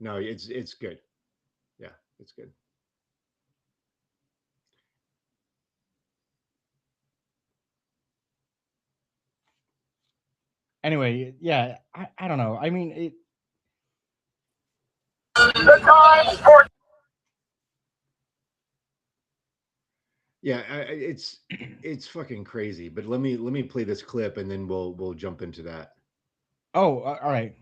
No, it's good. Yeah, it's good. Anyway, yeah, I don't know. I mean, The time for Yeah, it's fucking crazy. But let me play this clip and then we'll jump into that. oh, all right.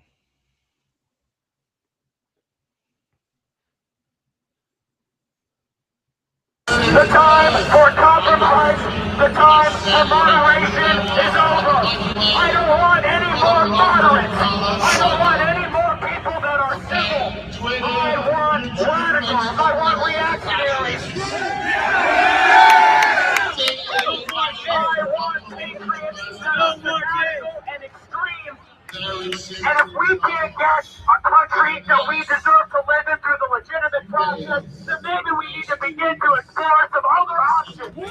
the time for compromise, the time for moderation is over. I don't want any more moderates. I don't want any more people that are civil. I want radicals. I want reactionaries. I want patriots instead of fanatical and extreme. And if we can't get a country that we deserve to live in through the legitimate process, then maybe we need to begin to explore some other options. For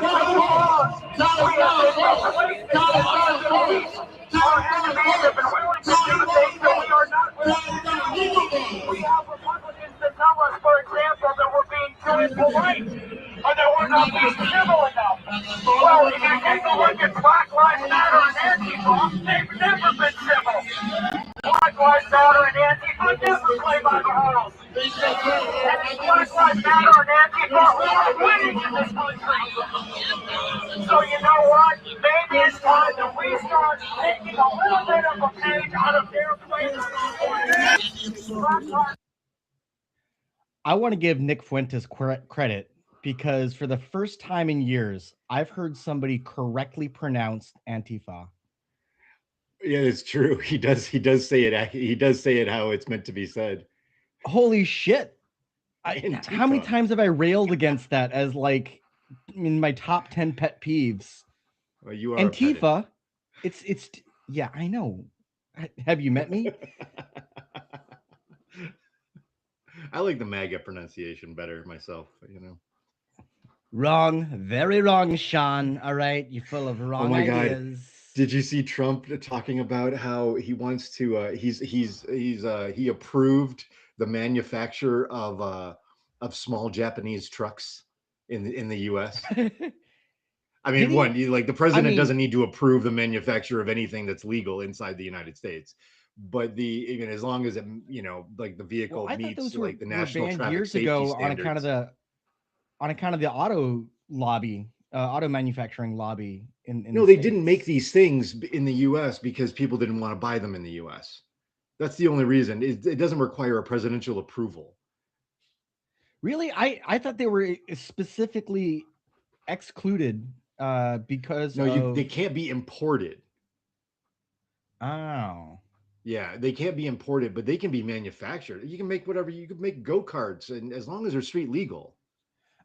so long, we have been complacent in the Middle East. Our enemies have been willing to do things that we are not willing to do. We have Republicans that tell us, for example, that we're being too impolite or that we're not being civil enough. Well, if you take a look at Black Lives Matter and Antifa, they've never been civil. Black Lives Matter and Antifa never play by the rules. And it's Black Lives Matter and Antifa who are winning in this country. So you know what? Maybe it's time that we start taking a little bit of a page out of their playbook. I want to give Nick Fuentes credit because for the first time in years, I've heard somebody correctly pronounce Antifa. Yeah, it's true. He does say it. He does say it how it's meant to be said. Holy shit! How many Antifa. times have I railed against that as like in my top 10 pet peeves? Well, you are a pedant. Antifa, it's yeah, I know. Have you met me? I like the MAGA pronunciation better myself. You know. Wrong, very wrong, Sean. All right, you're full of Oh wrong my God. ideas. Did you see Trump talking about how he wants to? He approved the manufacture of small Japanese trucks in the U.S. I Did mean, he? one, like the I president mean, doesn't need to approve the manufacture of anything that's legal inside the United States, but the even as long as it, like the well, vehicle I thought meets those like the were national banned traffic years safety ago on account of standards. the auto lobby, auto manufacturing lobby in the No, they didn't make states. these things in the U.S. because people didn't want to buy them in the U.S. That's the only reason. It doesn't require a presidential approval. Really, I thought they were specifically excluded because No, they of can't be imported. oh. Yeah, they can't be imported, but they can be manufactured. You can make whatever you can make go karts, and as long as they're street legal.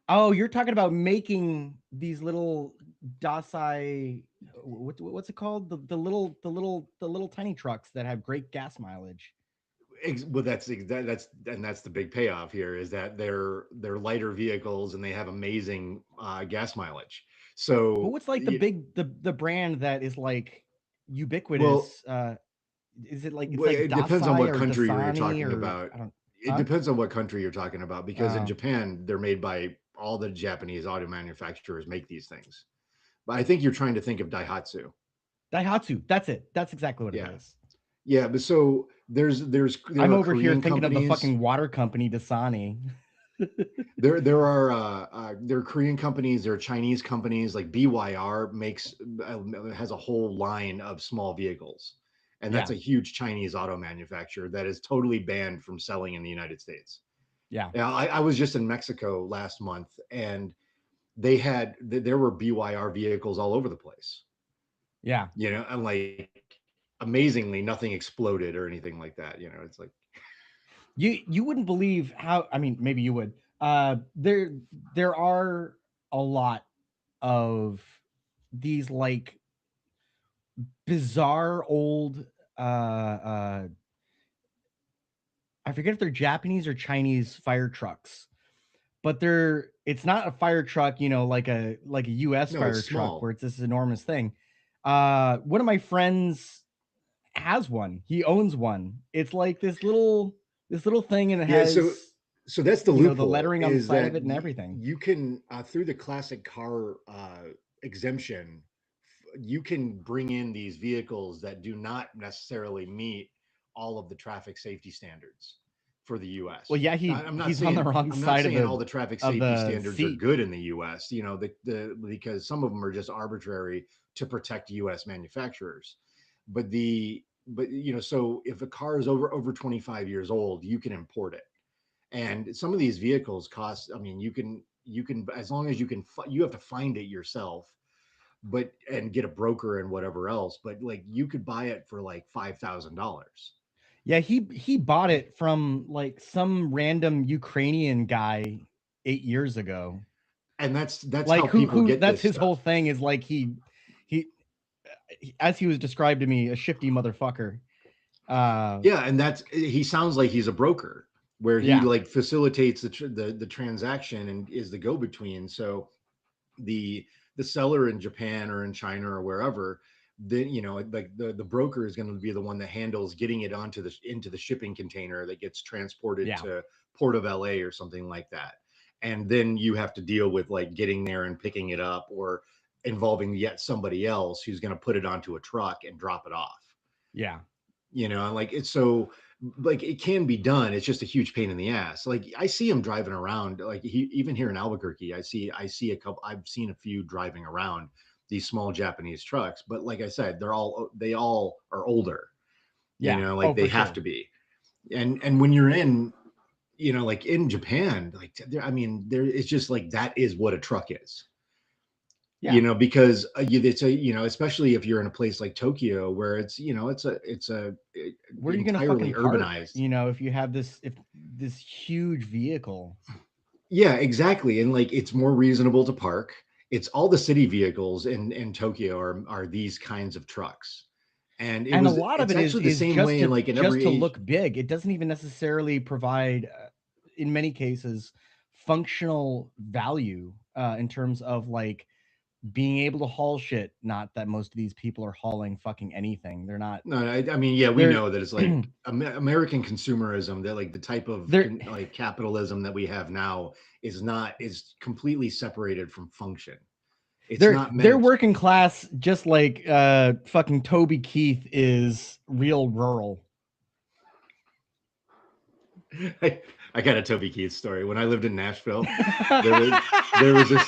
Oh, you're talking about making these little Dasai what's it called? The little tiny trucks that have great gas mileage. Well, that's the big payoff here is that they're lighter vehicles and they have amazing gas mileage. But So, what's like the brand that is like well, ubiquitous? Is it like it's well, like it depends on Dasai what or country you're Dasani talking or about. I don't It huh? depends on what country you're talking about because in Uh, Japan they're made by all the Japanese auto manufacturers make these things. But I think you're trying to think of Daihatsu. Daihatsu. That's it. That's exactly what it Yeah, is. yeah. But so there I'm are over here Korean thinking of the companies. fucking water company Dasani. There are Korean companies, there are Chinese companies like BYR has a whole line of small vehicles, and that's Yeah. a huge Chinese auto manufacturer that is totally banned from selling in the United States. Yeah. Yeah, I was just in Mexico last month, and there were BYR vehicles all over the place, Yeah. and like amazingly nothing exploded or anything like that. It's like You wouldn't believe how I mean maybe you would. There are a lot of these like bizarre old I forget if they're Japanese or Chinese fire trucks. But it's not a fire truck, like a US no, it's fire truck small. where it's this enormous thing. One of my friends has one. He owns one. It's like this little This little thing, and it Yeah, has so that's the the loophole, lettering on the is side that of it and everything. you can through the classic car exemption, you can bring in these vehicles that do not necessarily meet all of the traffic safety standards for the Well, US. yeah, I'm not he's on the saying wrong side all the traffic of safety the standards are seat. good in the US, you know, because some of them are just arbitrary to protect US manufacturers. But you know, so if a car is over 25 years old, you can import it. And some of these vehicles cost, I mean, you can as long as you can you have to find it yourself, but and get a broker and whatever else, but like you could buy it for like $5,000. Yeah, he bought it from like some random Ukrainian guy 8 years ago. And that's how Like people who get that's this his whole stuff. thing, is like he as he was described to me, a shifty motherfucker. Yeah, and that's he sounds like he's a broker where he Yeah, like facilitates the transaction and is the go between. So the the seller in Japan or in China or wherever, then you know, like the broker is going to be the one that handles getting it onto the into the shipping container that gets transported yeah, to Port of LA or something like that. And then you have to deal with like getting there and picking it up, or involving yet somebody else who's going to put it onto a truck and drop it off. yeah. You know, and like it's so like it can be done. It's just a huge pain in the ass. Like I see him driving around, like even here in Albuquerque, I see a couple. I've seen a few driving around these small Japanese trucks, but like I said, they all are older. You Yeah. know, Oh, like they for have sure. to be. And when you're in, you know, like in Japan, like there, I mean, there it's just like that is what a truck is. Yeah. You know, because it's a, you know, especially if you're in a place like Tokyo where it's, you know, Where are you gonna entirely fucking park? urbanized. You know, if you have if this huge vehicle. Yeah, exactly. And like it's more reasonable to park. It's all the city vehicles in Tokyo are these kinds of trucks. And And a lot of it's it actually the is same way in like in just every to age. look big. It doesn't even necessarily provide, in many cases, functional value, in terms of like being able to haul shit. Not that most of these people are hauling fucking anything. They're not. No, I mean, yeah, we They're know that it's like American consumerism, that like the type of they're like capitalism that we have now is completely separated from function. It's not they're meant. working class, just like fucking Toby Keith is real rural. I got a Toby Keith story. When I lived in Nashville, there was there was this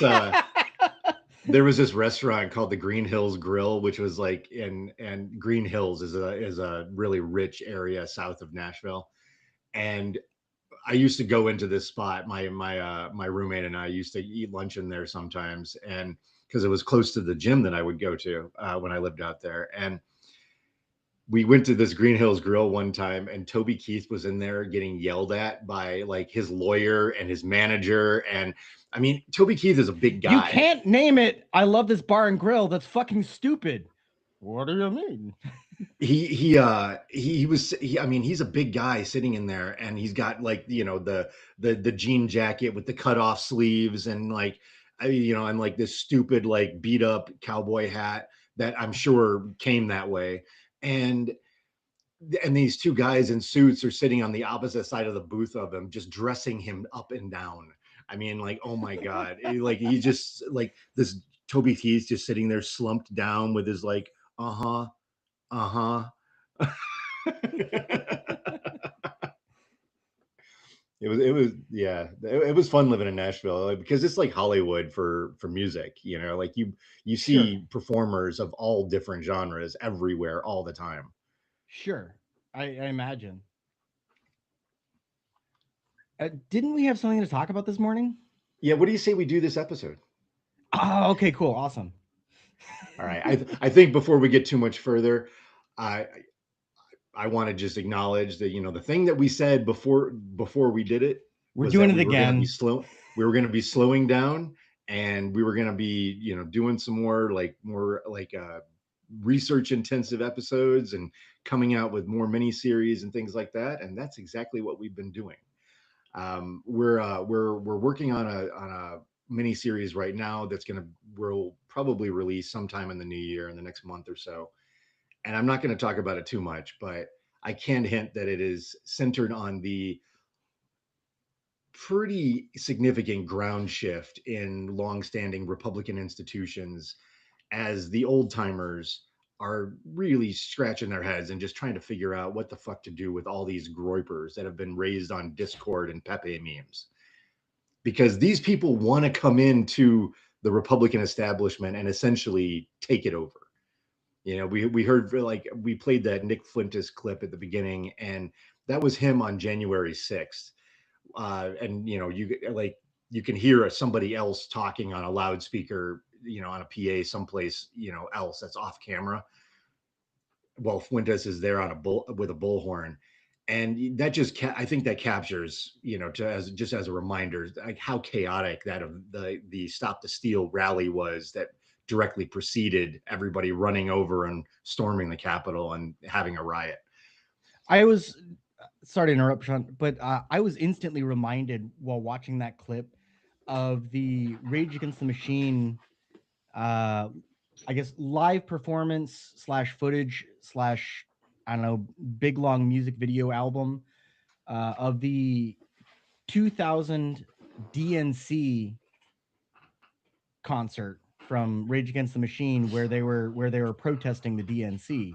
there was this restaurant called the Green Hills Grill, which was like and Green Hills is a really rich area south of Nashville. And I used to go into this spot. My roommate and I used to eat lunch in there sometimes, and because it was close to the gym that I would go to when I lived out there. And we went to this Green Hills Grill one time, and Toby Keith was in there getting yelled at by like his lawyer and his manager. And I mean, Toby Keith is a big You guy. can't name it I love this bar and grill. That's fucking stupid. What do you mean? I mean, he's a big guy sitting in there, and he's got like, you know, the jean jacket with the cut off sleeves, and like you know, and like this stupid like beat up cowboy hat that I'm sure came that way. And these two guys in suits are sitting on the opposite side of the booth of him, just dressing him up and down. I mean, like, oh my god, like he just like this Toby Keith's just sitting there slumped down with his like, uh-huh, uh-huh. It was yeah, it was fun living in Nashville, like, because it's like Hollywood for music, you know, like you Sure. see performers of all different genres everywhere all the time. Sure. I imagine. Didn't we have something to talk about this morning? Yeah, what do you say we do this episode? Oh, okay, cool. Awesome. All right. I think before we get too much further, I I want to just acknowledge that, you know, the thing that we said before we did it We're was that doing it again. we were going to be slowing down, and we were going to be, you know, doing some more like research intensive episodes, and coming out with more mini series and things like that, and that's exactly what we've been doing. We're working on a mini series right now that's going to we'll probably release sometime in the new year, in the next month or so. And I'm not going to talk about it too much, but I can't hint that it is centered on the pretty significant ground shift in longstanding Republican institutions as the old timers are really scratching their heads and just trying to figure out what the fuck to do with all these groypers that have been raised on Discord and Pepe memes. Because these people want to come into the Republican establishment and essentially take it over. You know, we heard, like, we played that Nick Fuentes clip at the beginning, and that was him on January 6th. And you know, you can hear somebody else talking on a loudspeaker, you know, on a PA someplace, you know, else that's off camera. Well, Fuentes is there on a bull with a bullhorn, and that just I think that captures, you know, just as a reminder, like how chaotic that of the Stop the Steal rally was that directly preceded everybody running over and storming the Capitol and having a riot. I was sorry to interrupt, Sean, but I was instantly reminded while watching that clip of the Rage Against the Machine, I guess, live performance / footage / I don't know, big long music video album of the 2000 DNC concert from Rage Against the Machine, where they were protesting the DNC,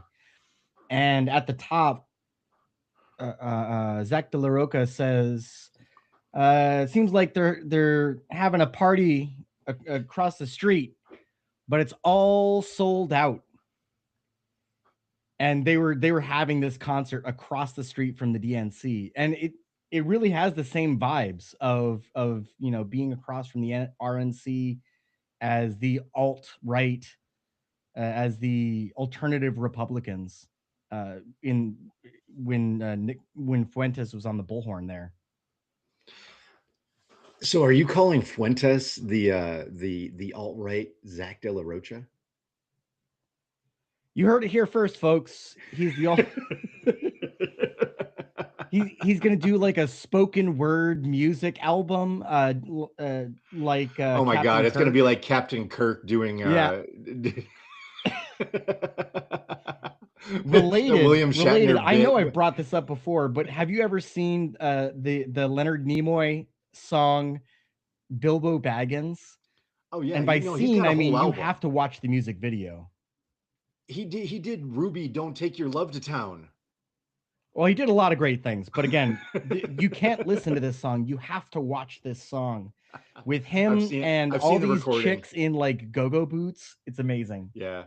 and at the top, Zach De La Roca says, "It seems like they're having a party across the street, but it's all sold out." And they were having this concert across the street from the DNC, and it really has the same vibes of you know, being across from the RNC as the alt-right, as the alternative Republicans, in when Fuentes was on the bullhorn there. So, are you calling Fuentes the alt-right Zach De La Rocha? You heard it here first, folks. He's the alt. He's gonna do like a spoken word music album, like oh my Captain God, it's Kirk. gonna be like Captain Kirk doing Yeah. the William Shatner I know bit. I've brought this up before, but have you ever seen the Leonard Nimoy song Bilbo Baggins? Oh yeah, And by you know, he's seen, got a I mean whole you album. have to watch the music video. He did Ruby, Don't Take Your Love to Town. Well, he did a lot of great things, but again, you can't listen to this song. You have to watch this song with him and all these chicks in like go-go boots. It's amazing. Yeah,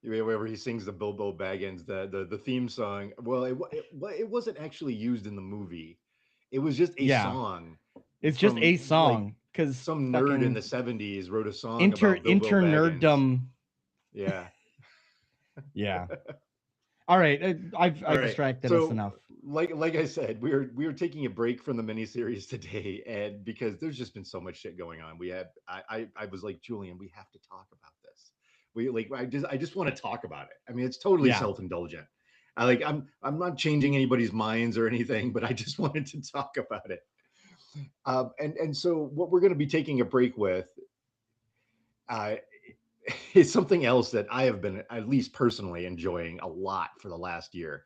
wherever he sings the Bilbo Baggins, the theme song. Well, it wasn't actually used in the movie. It was just a song. It's just a song because like, some nerd in the 70s wrote a song about Bilbo nerddom. Yeah. Yeah. All right, I've distracted us enough. Like I said, we were taking a break from the miniseries today, and because there's just been so much shit going on, I was like, Julian, we have to talk about this. I just want to talk about it. I mean, it's totally self-indulgent. I'm not changing anybody's minds or anything, but I just wanted to talk about it. And so what we're going to be taking a break with is something else that I have been, at least personally, enjoying a lot for the last year.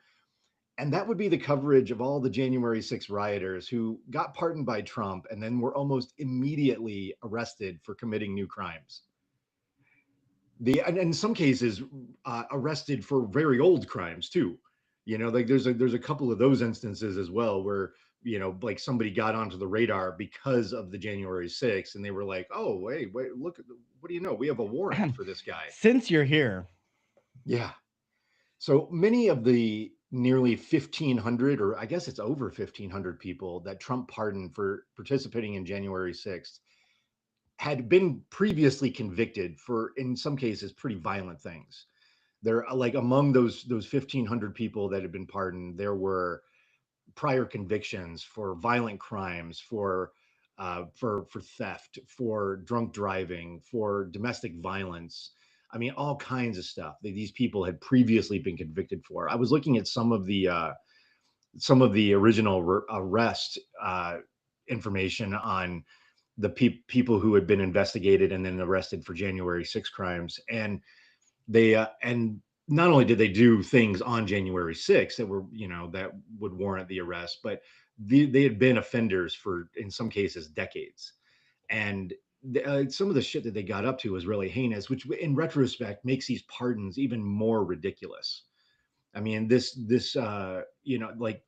And that would be the coverage of all the January 6th rioters who got pardoned by Trump and then were almost immediately arrested for committing new crimes. And in some cases, arrested for very old crimes too. You know, like there's a couple of those instances as well where, you know, like somebody got onto the radar because of the January 6th, and they were like, "Oh, wait, look, what do you know? We have a warrant for this guy." Since you're here. Yeah. So many of the nearly 1,500, or I guess it's over 1,500 people that Trump pardoned for participating in January 6th had been previously convicted for, in some cases, pretty violent things. There, like among those 1,500 people that had been pardoned, there were prior convictions for violent crimes, for theft, for drunk driving, for domestic violence. I mean, all kinds of stuff that these people had previously been convicted for. I was looking at some of the original arrest information on the people who had been investigated and then arrested for January 6 crimes, and they and not only did they do things on January 6th that were, that would warrant the arrest, but they had been offenders for, in some cases, decades. And some of the shit that they got up to was really heinous, which in retrospect makes these pardons even more ridiculous. I mean, like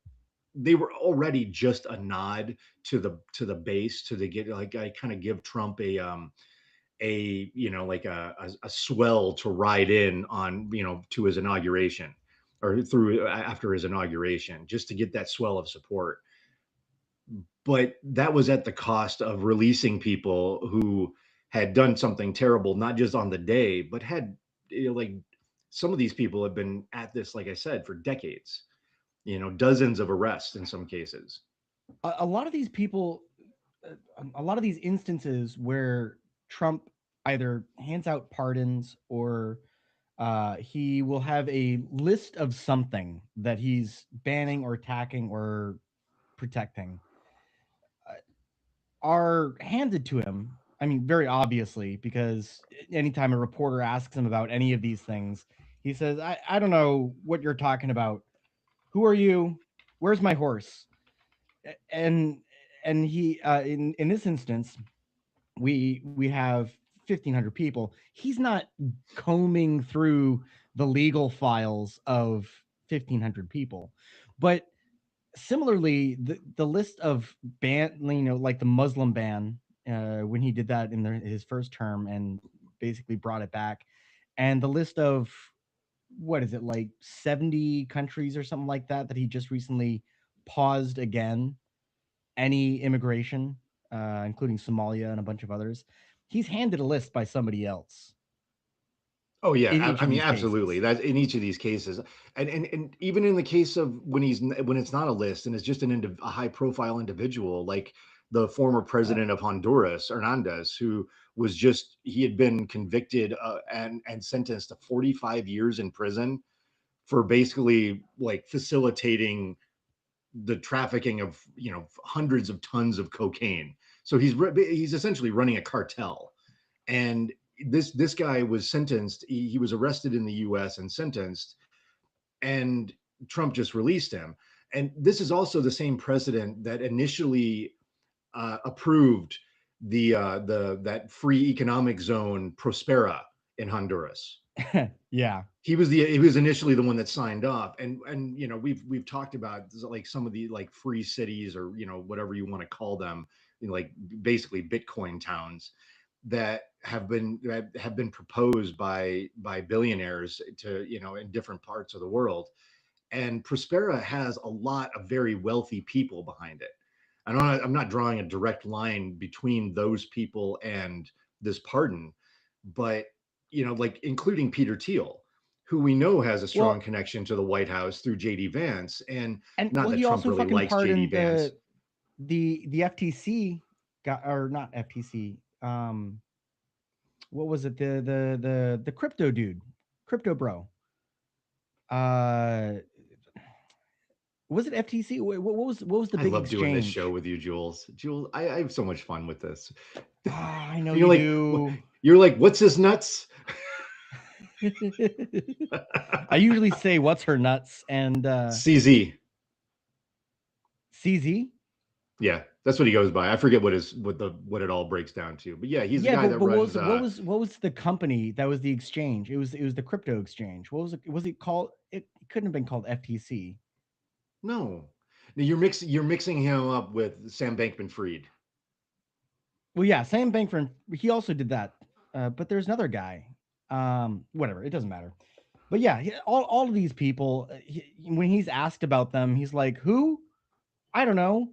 they were already just a nod to the base, to the get, like, I kind of give Trump like a swell to ride in on, to his inauguration, or through after his inauguration, just to get that swell of support. But that was at the cost of releasing people who had done something terrible, not just on the day, but had, like, some of these people have been at this, like I said, for decades, dozens of arrests in some cases. A lot of these people, a lot of these instances where Trump either hands out pardons or he will have a list of something that he's banning or attacking or protecting, are handed to him. I mean, very obviously, because anytime a reporter asks him about any of these things, he says, I don't know what you're talking about. Who are you? Where's my horse? And he in this instance, we have 1,500 people. He's not combing through the legal files of 1,500 people, but similarly, the list of ban, like the Muslim ban, when he did that in his first term and basically brought it back, and the list of, what is it, like 70 countries or something like that he just recently paused again any immigration, including Somalia and a bunch of others. He's handed a list by somebody else. Oh yeah, In each I of mean, these absolutely. cases. That's in each of these cases, and even in the case of when it's not a list and it's just a high profile individual, like the former president of Honduras, Hernandez, who he had been convicted, and sentenced to 45 years in prison for basically, like, facilitating the trafficking of, hundreds of tons of cocaine. So he's essentially running a cartel. And this guy was sentenced. He was arrested in the U.S. and sentenced, and Trump just released him. And this is also the same president that initially approved that free economic zone Prospera in Honduras. Yeah. He was initially the one that signed off, and we've talked about, like, some of the, like, free cities, or whatever you want to call them, like basically Bitcoin towns that have been proposed by billionaires to, in different parts of the world. And Prospera has a lot of very wealthy people behind it. I'm not drawing a direct line between those people and this pardon, but, like, including Peter Thiel, who we know has a strong connection to the White House through JD Vance, and not that he Trump also really fucking likes pardoned JD Vance. the FTC got, or not FTC. What was it? The crypto dude, crypto bro. Was it FTC? What was the big I love exchange? doing this show with you, Jules. Jules, I have so much fun with this. I know You're you like, do. You're like, what's his nuts? I usually say, what's her nuts? And CZ. CZ? Yeah, that's what he goes by. I forget what it all breaks down to. But yeah, he's the guy that runs. What was the company that was the exchange? It was the crypto exchange. What was it? Was it called? It couldn't have been called FTC. No, you're mixing him up with Sam Bankman-Fried. Well, yeah, Sam Bankman. He also did that. But there's another guy. Whatever. It doesn't matter. But yeah, all of these people, when he's asked about them, he's like, "Who? I don't know."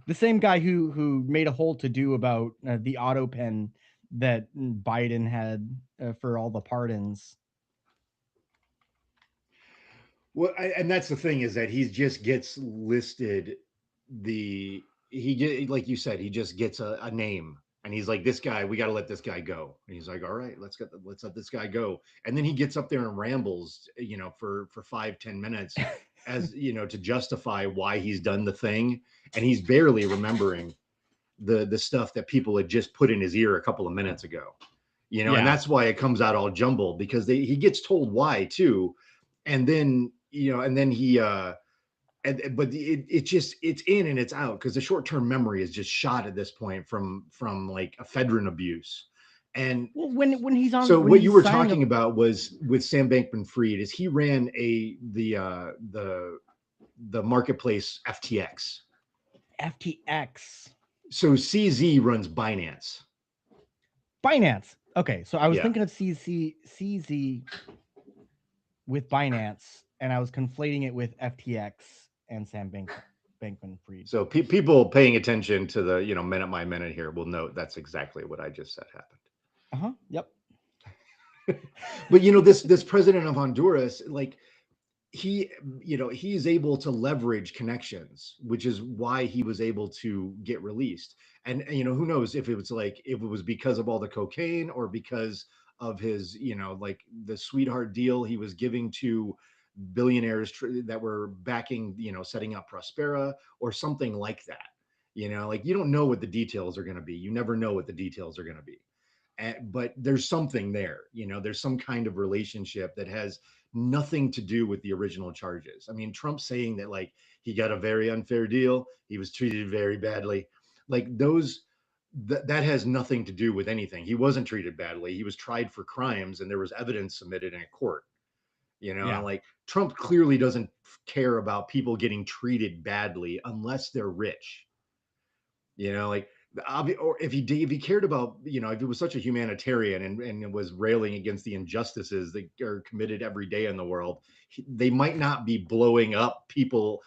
The same guy who made a whole to do about the auto pen that Biden had for all the pardons. Well, and that's the thing, is that he just gets listed. Like you said, he just gets a name, and he's like, this guy, we got to let this guy go. And he's like, all right, let's let this guy go. And then he gets up there and rambles, for 5-10 minutes, as to justify why he's done the thing, and he's barely remembering the stuff that people had just put in his ear a couple of minutes ago. and Yeah. that's why it comes out all jumbled, because he gets told why too, and then he but it's in and it's out, because the short-term memory is just shot at this point from like ephedrine abuse. And Well, when he's on, so when what you he's were signing talking up, about was with Sam Bankman-Fried, is he ran the marketplace FTX. FTX, So CZ runs Binance. Binance. Okay, so I was Yeah. thinking of CZ with Binance, and I was conflating it with FTX and Sam Bankman-Fried. So people paying attention to the minute by minute here will note that's exactly what I just said happened. Yep. But this president of Honduras, like, he is able to leverage connections, which is why he was able to get released. And who knows if it was because of all the cocaine, or because of his like the sweetheart deal he was giving to billionaires that were backing setting up Prospera, or something like that. Like, you don't know what the details are going to be. You never know what the details are going to be. But there's something there. There's some kind of relationship that has nothing to do with the original charges. I mean, Trump saying that, like, he got a very unfair deal, he was treated very badly, like, that has nothing to do with anything. He wasn't treated badly. He was tried for crimes, and there was evidence submitted in a court. Yeah. And, like, Trump clearly doesn't care about people getting treated badly unless they're rich. Like, or if he cared about, if he was such a humanitarian and was railing against the injustices that are committed every day in the world, they might not be blowing up people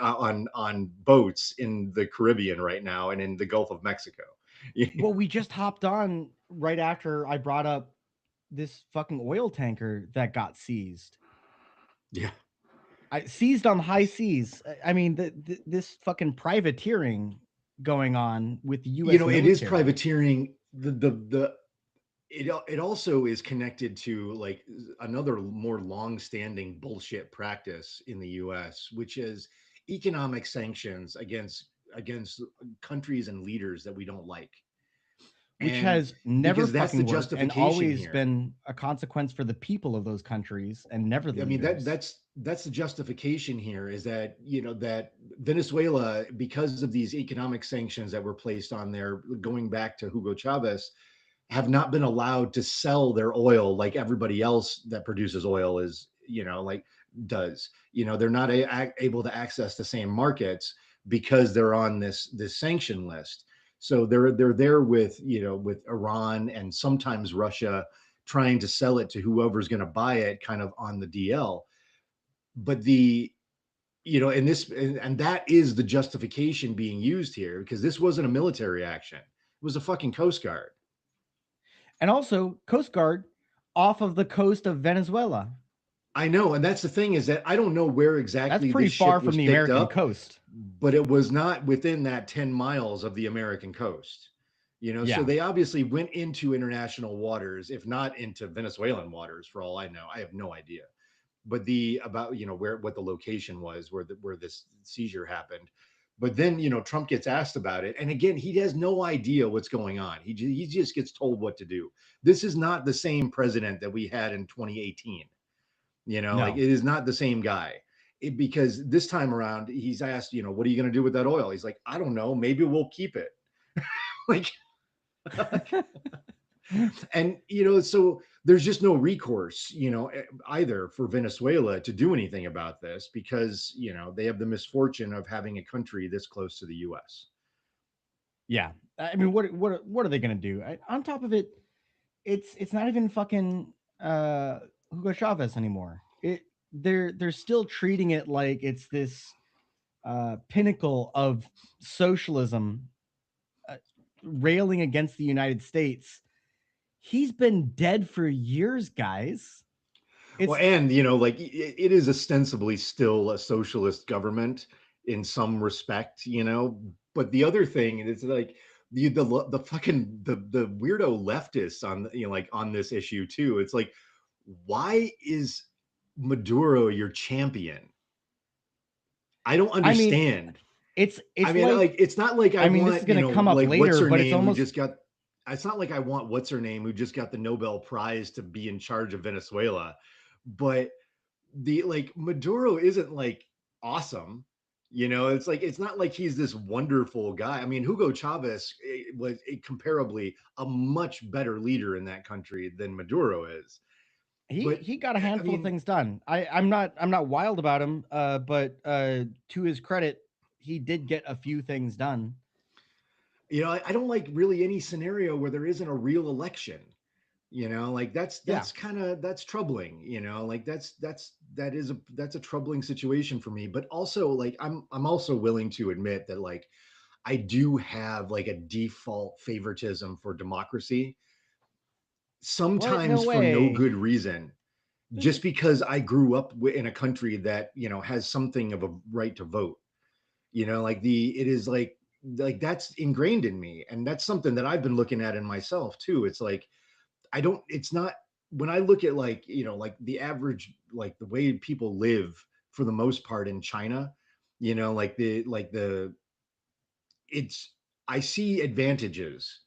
on boats in the Caribbean right now and in the Gulf of Mexico. Well, we just hopped on right after I brought up this fucking oil tanker that got seized. Yeah. I seized on the high seas. I mean, this fucking privateering going on with the U.S. It is military. privateering. It also is connected to, like, another more long-standing bullshit practice in the U.S., which is economic sanctions against countries and leaders that we don't like, which and has never because that's the fucking worked, and justification always here. been a consequence for the people of those countries, and never the I mean, leaders. that's the justification here, is that that Venezuela, because of these economic sanctions that were placed on there going back to Hugo Chavez, have not been allowed to sell their oil like everybody else that produces oil is, like, does. They're not able to access the same markets because they're on this sanction list. So they're there with with Iran and sometimes Russia, trying to sell it to whoever's going to buy it, kind of on the DL. But and that is the justification being used here, because this wasn't a military action. It was a fucking Coast Guard. And also Coast Guard off of the coast of Venezuela. I know, and that's the thing, is that I don't know where exactly that's pretty this far ship was from the picked American up, coast, but it was not within that 10 miles of the American coast. Yeah. So they obviously went into international waters, if not into Venezuelan waters, for all I know. I have no idea. But what the location was where this seizure happened. But then Trump gets asked about it, and again, he has no idea what's going on. He just gets told what to do. This is not the same president that we had in 2018. No. Like, it is not the same guy. Because this time around, he's asked, what are you going to do with that oil? He's like, I don't know. Maybe we'll keep it. Like, and so there's just no recourse, either for Venezuela to do anything about this, because they have the misfortune of having a country this close to the U.S. Yeah, I mean, what are they gonna do? On top of it, it's not even fucking Hugo Chavez anymore. They're still treating it like it's this pinnacle of socialism, railing against the United States. He's been dead for years, guys. And like, it is ostensibly still a socialist government in some respect, but the other thing is, like, the fucking the weirdo leftists on like on this issue too. It's like, why is Maduro your champion? I don't understand. It's I mean, like, it's not like I mean, this is gonna come up like, later, what's her but name, it's almost who just got it's not like I want what's her name who just got the Nobel Prize to be in charge of Venezuela, but the like Maduro isn't like awesome. It's like it's not like he's this wonderful guy. I mean, Hugo Chavez was comparably a much better leader in that country than Maduro is. But He got a I handful of mean, things done. I'm not wild about him, but to his credit, he did get a few things done. I don't like really any scenario where there isn't a real election. Like Yeah. that's troubling. Like that's a troubling situation for me. But also, like I'm also willing to admit that like I do have like a default favoritism for democracy, What? sometimes No for no way. good reason, just because I grew up in a country that has something of a right to vote. Like it is like that's ingrained in me, and that's something that I've been looking at in myself too. It's like I don't, it's not, when I look at like, like the average, like the way people live for the most part in China, it's, I see advantages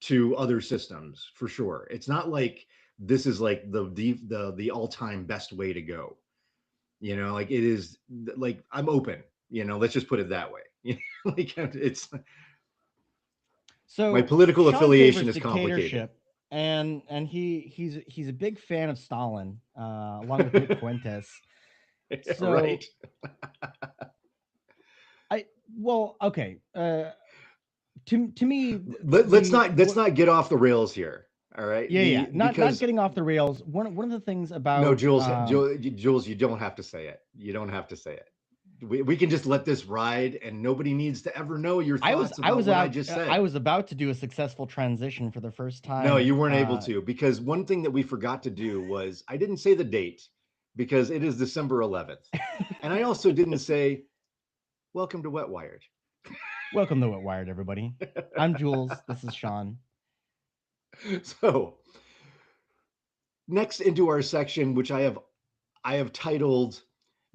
to other systems for sure. It's not like this is like the all-time best way to go. Like it is like I'm open, let's just put it that way. Like it's my So political Sean affiliation favors is complicated. dictatorship, and he's a big fan of Stalin, along with Nick Fuentes. So Right. I well, okay. To me, Let's not get off the rails here. All right. yeah. Not Because getting off the rails. One of the things no, about Jules, you don't have to say it. You don't have to say it. We can just let this ride, and nobody needs to ever know your thoughts about what I just I said. was about to do a successful transition for the first No, time. you weren't able to, because one thing that we forgot to do was I didn't say the date because it is December 11th. And I also didn't say welcome to Wet Wired. Welcome to Wet Wired, everybody. I'm Jules. This is Sean. So, next into our section, which I have titled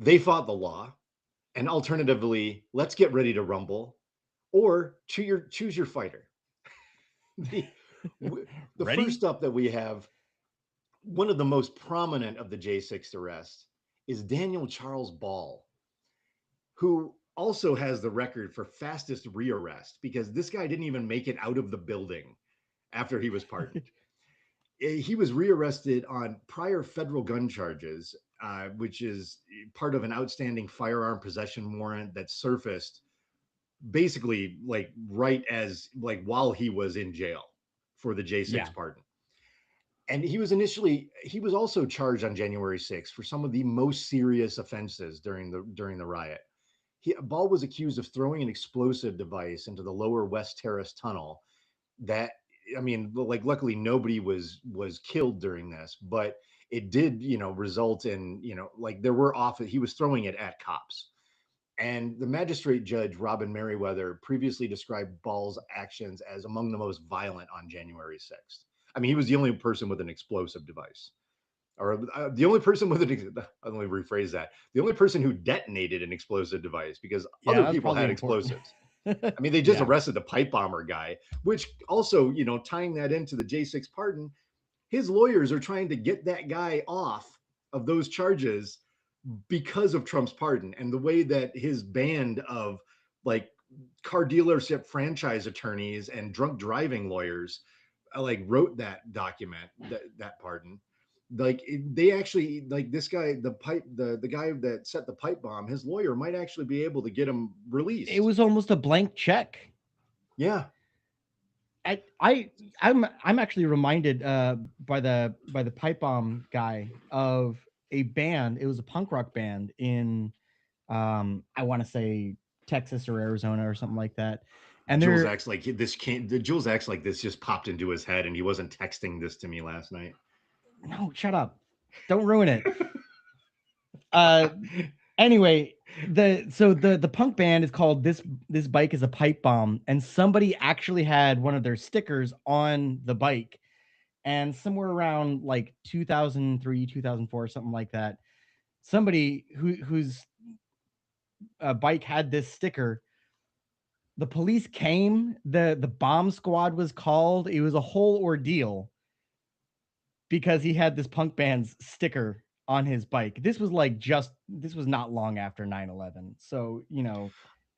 They Fought the Law, and alternatively, Let's Get Ready to Rumble, or choose your fighter. The, the Ready? first up that we have, one of the most prominent of the J6 arrests, is Daniel Charles Ball, who also has the record for fastest rearrest because this guy didn't even make it out of the building after he was pardoned. He was rearrested on prior federal gun charges, which is part of an outstanding firearm possession warrant that surfaced basically like right as like while he was in jail for the J6 Yeah. pardon. And he was also charged on January 6th for some of the most serious offenses during the riot. Ball was accused of throwing an explosive device into the lower West Terrace tunnel that, I mean, like luckily nobody was killed during this, but it did, result in, like there were he was throwing it at cops. And the magistrate judge, Robin Merriweather, previously described Ball's actions as among the most violent on January 6th. I mean, he was the only person with an explosive device, or the only person with an, let me rephrase that, the only person who detonated an explosive device, because Yeah, other that's people probably had important. explosives. I mean, they just Yeah. arrested the pipe bomber guy, which also, tying that into the J6 pardon, his lawyers are trying to get that guy off of those charges because of Trump's pardon and the way that his band of like car dealership franchise attorneys and drunk driving lawyers like wrote that document, that pardon. Like they actually, like this guy, the guy that set the pipe bomb, his lawyer might actually be able to get him It released. was almost a blank check. Yeah. I'm actually reminded by the pipe bomb guy of a band. It was a punk rock band in I want to say Texas or Arizona or something like that. And Jules they're acts like Jules acts like this just popped into his head and he wasn't texting this to me last night. no, shut up. Don't ruin it. Uh anyway, the punk band is called this bike is a pipe bomb, and somebody actually had one of their stickers on the bike, and somewhere around like 2003 2004 something like that, somebody whose bike had this sticker The police came, the bomb squad was called. It was a whole ordeal because he had this punk band's sticker on his bike. This was not long after 9/11. So,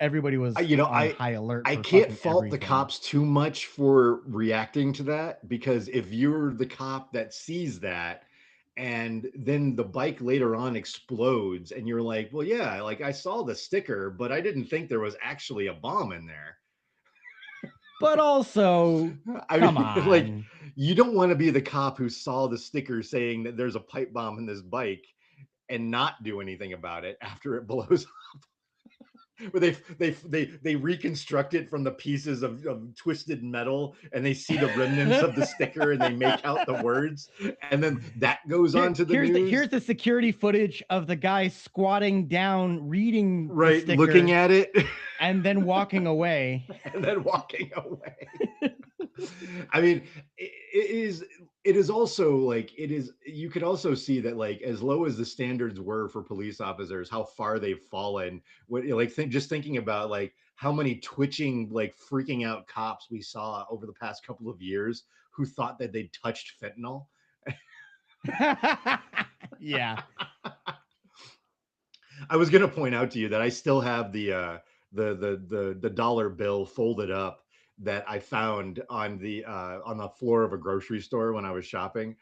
everybody was on high alert I for can't fucking fault the everything. cops too much for reacting to that, because if you're the cop that sees that and then the bike later on explodes and you're like, well, yeah, like I saw the sticker, but I didn't think there was actually a bomb in there. But also, come on. Like, you don't want to be the cop who saw the sticker saying that there's a pipe bomb in this bike and not do anything about it after it blows up. Where they reconstruct it from the pieces of twisted metal, and they see the remnants of the sticker, and they make out the words, and then that goes on to the news. Here's the security footage of the guy squatting down, reading right, the sticker, looking at it, and then walking away. I mean, it is also like, you could also see that, like, as low as the standards were for police officers, how far they've fallen. Just thinking about like how many twitching, like freaking out cops we saw over the past couple of years who thought that they'd touched fentanyl. Yeah. I was going to point out to you that I still have the dollar bill folded up that I found on the floor of a grocery store when I was shopping,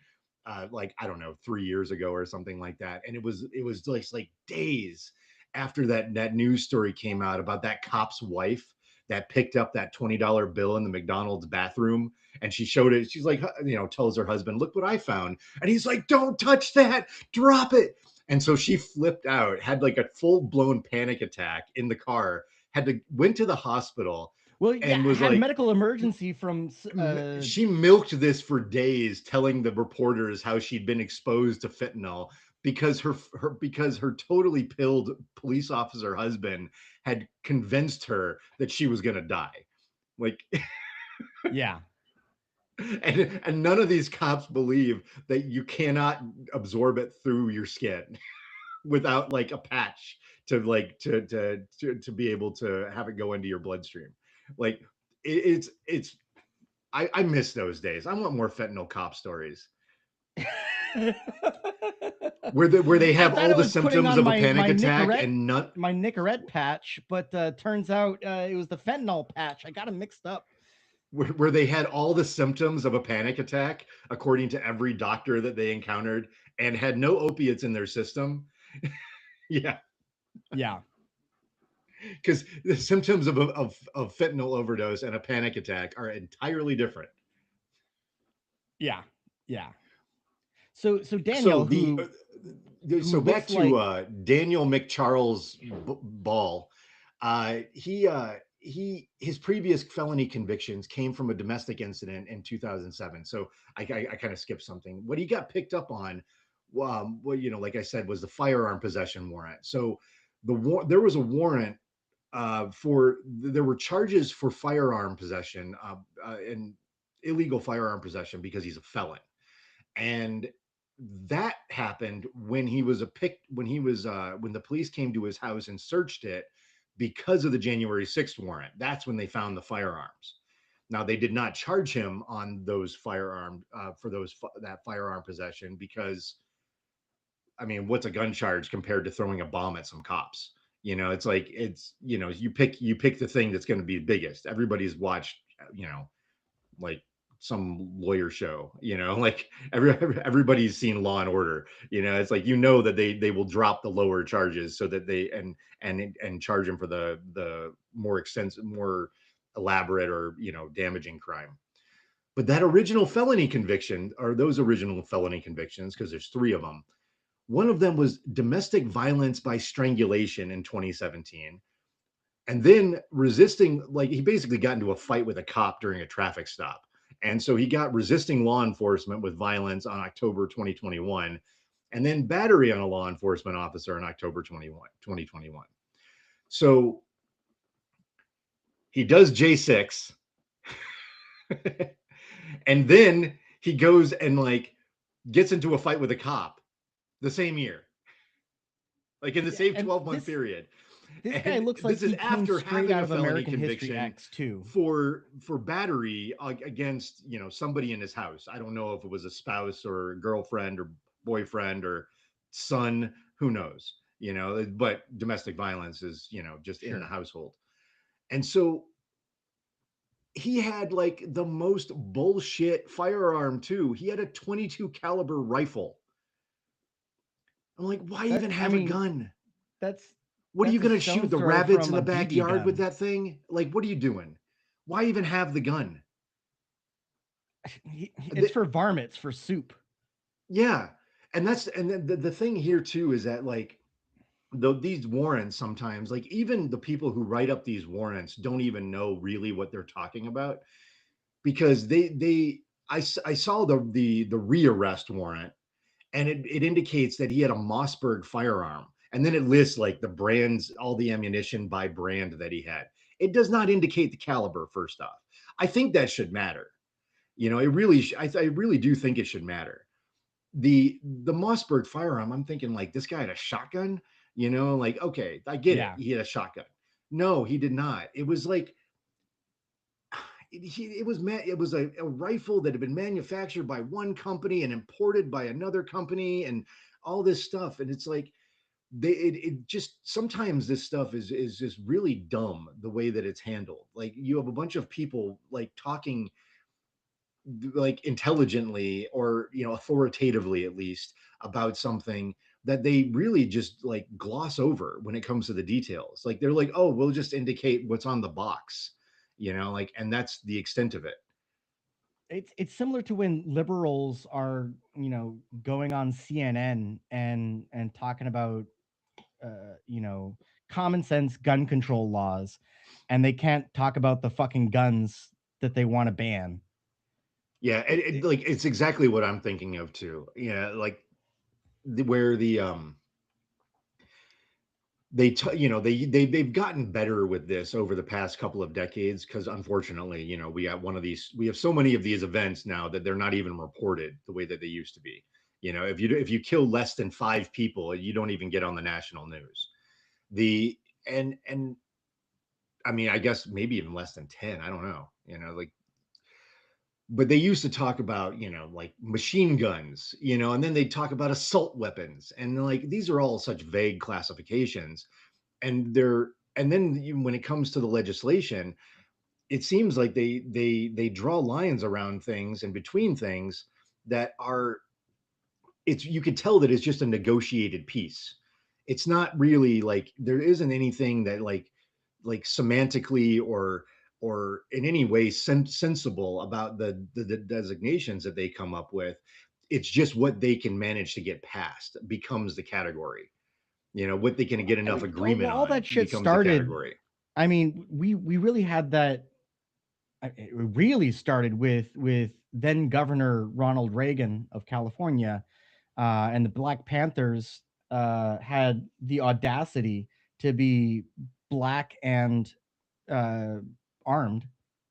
like, I don't know, 3 years ago or something like that. And it was like days after that news story came out about that cop's wife that picked up that $20 bill in the McDonald's bathroom, and she showed it. She's like, tells her husband, "Look what I found." And he's like, "Don't touch that, drop it." And so she flipped out, had like a full-blown panic attack in the car, went to the hospital. Well, yeah, and was had like, a medical emergency from. She milked this for days, telling the reporters how she'd been exposed to fentanyl because her totally pilled police officer husband had convinced her that she was gonna die. Like, yeah. And none of these cops believe that you cannot absorb it through your skin without like a patch to be able to have it go into your bloodstream. Like, it's I miss those days. I want more fentanyl cop stories. where they have all the symptoms of a panic attack and not my Nicorette patch, but turns out it was the fentanyl patch. I got them mixed up. Where they had all the symptoms of a panic attack, according to every doctor that they encountered, and had no opiates in their system. Yeah. Because the symptoms of fentanyl overdose and a panic attack are entirely different. Yeah. So Daniel, so back to Daniel McCharles Ball. His previous felony convictions came from a domestic incident in 2007. So I kind of skipped something. What he got picked up on, like I said, was the firearm possession warrant. So there was a warrant there were charges for firearm possession and illegal firearm possession because he's a felon. And that happened when when the police came to his house and searched it because of the January 6th warrant. That's when they found the firearms. Now, they did not charge him on those firearm that firearm possession, because, I mean, what's a gun charge compared to throwing a bomb at some cops? It's like, you pick the thing that's going to be biggest. Everybody's watched, like some lawyer show, like everybody's seen Law and Order. It's like, that they will drop the lower charges so that they and charge him for the more extensive, more elaborate, or damaging crime. But that original felony conviction, or those original felony convictions, because there's 3 of them. One of them was domestic violence by strangulation in 2017. And then resisting, like, he basically got into a fight with a cop during a traffic stop. And so he got resisting law enforcement with violence on October 2021, and then battery on a law enforcement officer in October 2021. So he does J6, and then he goes and like gets into a fight with a cop the same year, like in the same 12-month period. This guy looks like this is he came after straight having out a of felony American History conviction X too. for battery against, you know, somebody in his house. I don't know if it was a spouse or a girlfriend or boyfriend or son, who knows, you know, but domestic violence is, you know, just in the Sure. household. And so he had like the most bullshit firearm too. He had a 22 caliber rifle. I'm like, why even I have a mean, gun? that's What are you a going to shoot stone's the throw rabbits from in a the BB backyard with gun. that thing? Like, what are you doing? Why even have the gun? It's for varmints, for soup. Yeah. And that's, and then the thing here too is that like, though these warrants sometimes, like even the people who write up these warrants don't even know really what they're talking about, because I saw the rearrest warrant, and it indicates that he had a Mossberg firearm, and then it lists like the brands, all the ammunition by brand that he had. It does not indicate the caliber. First off, I think that should matter. You know, it really, I really do think it should matter. The Mossberg firearm, I'm thinking like this guy had a shotgun. You know, like okay, I get it. Yeah. He had a shotgun. No, he did not. It was like it was a rifle that had been manufactured by one company and imported by another company and all this stuff. And it's like it just sometimes this stuff is just really dumb the way that it's handled. Like you have a bunch of people like talking like intelligently or, you know, authoritatively at least about something that they really just like gloss over when it comes to the details. Like they're like, oh, we'll just indicate what's on the box, you know, like, and that's the extent of it. It's similar to when liberals are, going on CNN and talking about common sense gun control laws, and they can't talk about the fucking guns that they want to ban. Yeah, like it's exactly what I'm thinking of too. Yeah, like where you know, they've gotten better with this over the past couple of decades, because unfortunately, you know, we have so many of these events now that they're not even reported the way that they used to be. You know, if you kill less than 5 people, you don't even get on the national news. The and I mean, I guess maybe even less than 10. I don't know. You know, like, but they used to talk about, you know, like machine guns, you know, and then they talk about assault weapons, and like these are all such vague classifications. And they're and then when it comes to the legislation, it seems like they draw lines around things and between things that are, it's, you could tell that it's just a negotiated piece. It's not really like there isn't anything that like semantically or in any way sensible about the designations that they come up with. It's just what they can manage to get past becomes the category. You know, what they can get I enough mean, agreement all on that shit becomes the started. category. I mean, we really had that. It really started with then Governor Ronald Reagan of California, and the Black Panthers had the audacity to be black and uh, armed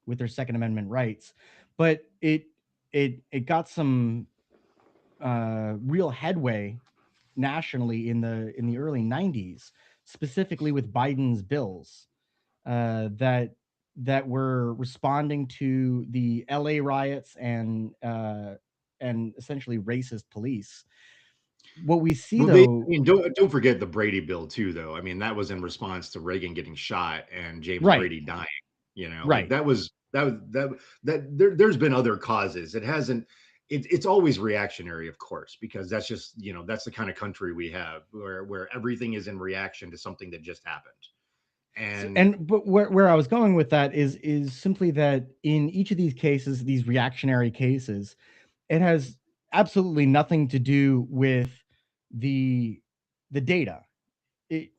with their Second Amendment rights, but it got some real headway nationally in the early 90s, specifically with Biden's bills that were responding to the LA riots and essentially racist police. What we see Well, I though, mean, don't forget the Brady bill too, though. I mean, that was in response to Reagan getting shot and James right, Brady dying. You know, like right. there's been other causes. It hasn't. It's always reactionary, of course, because that's just, you know, that's the kind of country we have where everything is in reaction to something that just happened. So, And and but where I was going with that is simply that in each of these cases, these reactionary cases, it has absolutely nothing to do with the the data.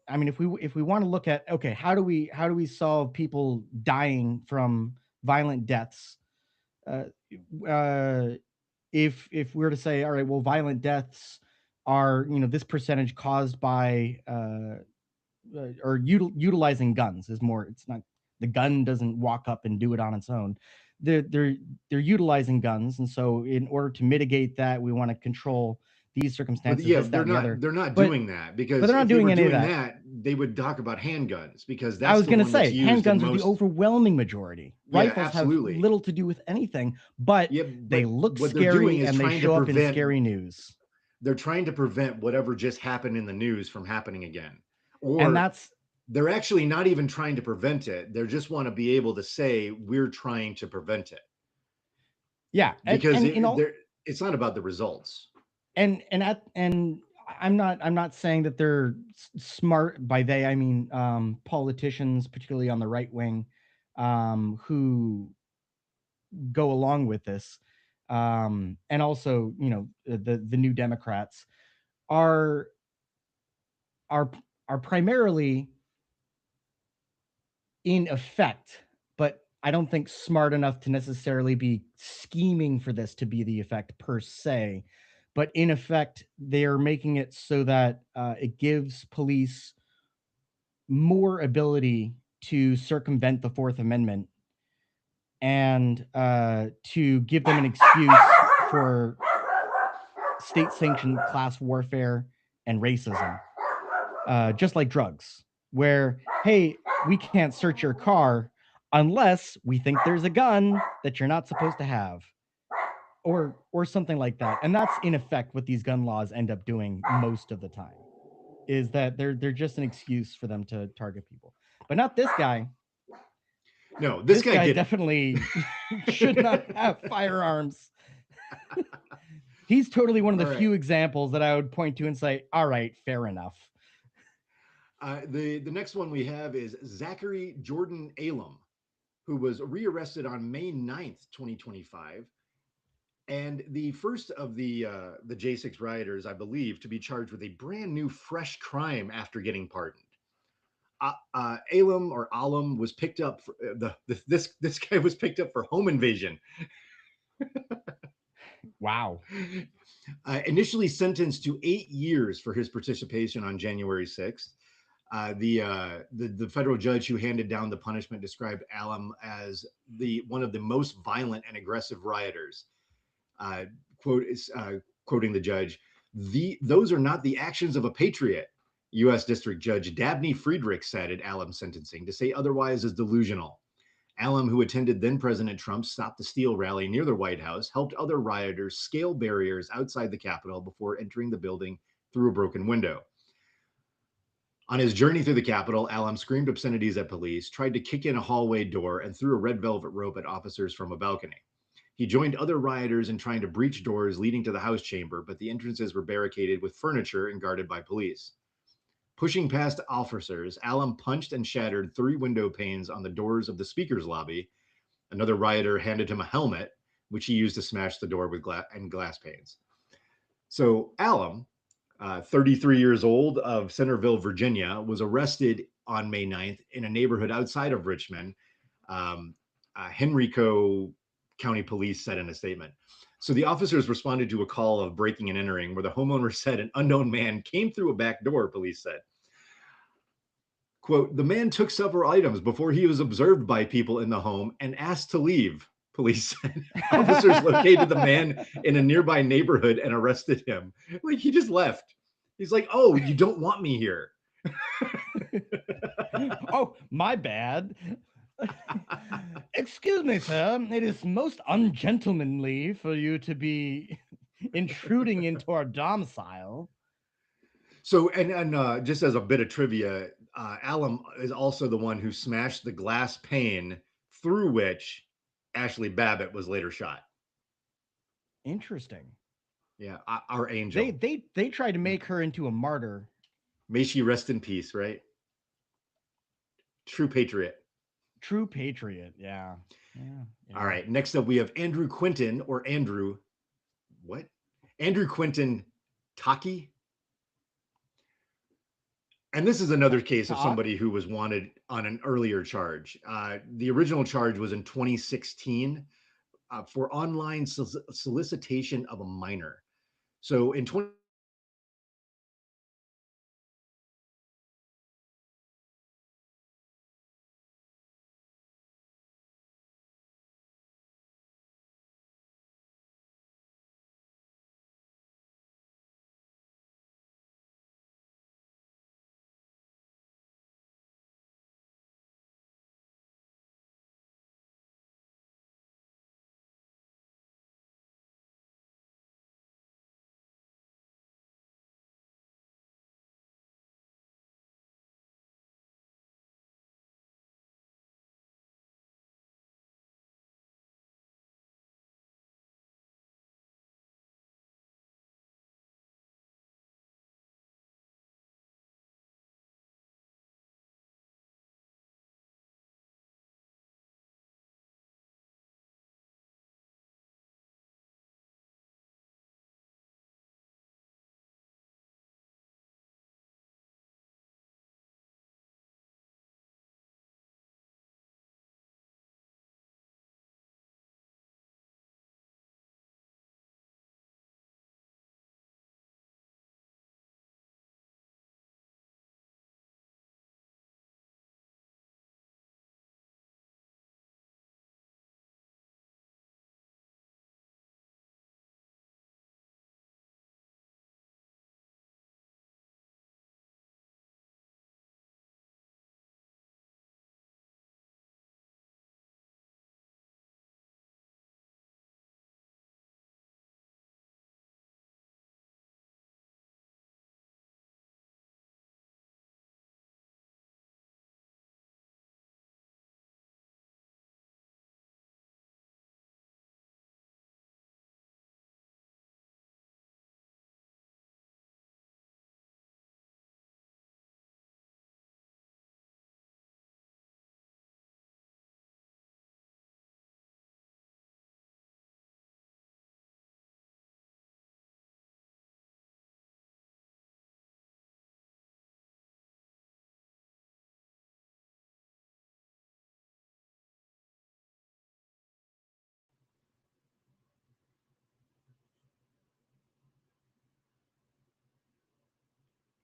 I mean, if we want to look at, okay, how do we solve people dying from violent deaths? Uh, uh, if we're to say, all right, well, violent deaths are, this percentage caused by or utilizing guns is more. It's not, the gun doesn't walk up and do it on its own. They're they're they're utilizing guns, and so in order to mitigate that, we want to control these But circumstances, yeah, this, that, and the other. they're not But doing that, but because they're not if they doing were any of doing that. that, they would talk about handguns, because I that's was the going to one that's say used in handguns are the most. overwhelming majority. Yeah, Rifles have absolutely. little to do with anything, but Yeah, they but look what they're doing scary is and they trying to show up in prevent. scary news. They're trying to prevent whatever just happened in the news from happening again, And or that's they're actually not even trying to prevent it. They just want to be able to say we're trying to prevent it, yeah, because and in all it's not about the results. and I'm not saying that they're smart. By they I mean politicians, particularly on the right wing, who go along with this, and also, you know, the New Democrats are are are primarily in effect, but I don't think smart enough to necessarily be scheming for this to be the effect per se. But in effect, they are making it so that it gives police more ability to circumvent the Fourth Amendment, and to give them an excuse for state sanctioned class warfare and racism, just like drugs, where, hey, we can't search your car unless we think there's a gun that you're not supposed to have, or something like that. And that's in effect what these gun laws end up doing most of the time, is that they're just an excuse for them to target people. But not this guy. No, this guy did definitely should not have firearms. He's totally one of the few examples that I would point to and say, all right, fair enough. The next one we have is Zachary Jordan Alum, who was rearrested on May 9th, 2025, and the first of the J6 rioters, I believe, to be charged with a brand new, fresh crime after getting pardoned. Alum was picked up for, this guy was picked up for home invasion. Wow. Initially sentenced to 8 years for his participation on January 6th. The federal judge who handed down the punishment described Alum as one of the most violent and aggressive rioters. Quoting the judge, "Those are not the actions of a patriot," U.S. District Judge Dabney Friedrich said at Alum's sentencing. To say otherwise is delusional. Alum, who attended then-President Trump's Stop the Steal rally near the White House, helped other rioters scale barriers outside the Capitol before entering the building through a broken window. On his journey through the Capitol, Alum screamed obscenities at police, tried to kick in a hallway door, and threw a red velvet rope at officers from a balcony. He joined other rioters in trying to breach doors leading to the House chamber, but the entrances were barricaded with furniture and guarded by police. Pushing past officers, Alum punched and shattered 3 window panes on the doors of the Speaker's lobby. Another rioter handed him a helmet, which he used to smash the door with glass panes. So Alum, 33 years old, of Centerville, Virginia, was arrested on May 9th in a neighborhood outside of Richmond. Henrico County Police said in a statement. So the officers responded to a call of breaking and entering, where the homeowner said an unknown man came through a back door, police said. Quote, "The man took several items before he was observed by people in the home and asked to leave," police said. Officers located the man in a nearby neighborhood and arrested him. Like, he just left. He's like, "Oh, you don't want me here." Oh, my bad. Excuse me, sir. It is most ungentlemanly for you to be intruding into our domicile. So, and just as a bit of trivia, Alum is also the one who smashed the glass pane through which Ashley Babbitt was later shot. Interesting. Yeah, our angel. They tried to make her into a martyr. May she rest in peace, right? True patriot. True patriot, yeah. All right, next up we have Andrew Quinton, or Andrew, what? Andrew Quinton Taki. And this is another case of somebody who was wanted on an earlier charge. The original charge was in 2016 for online solicitation of a minor. So in 20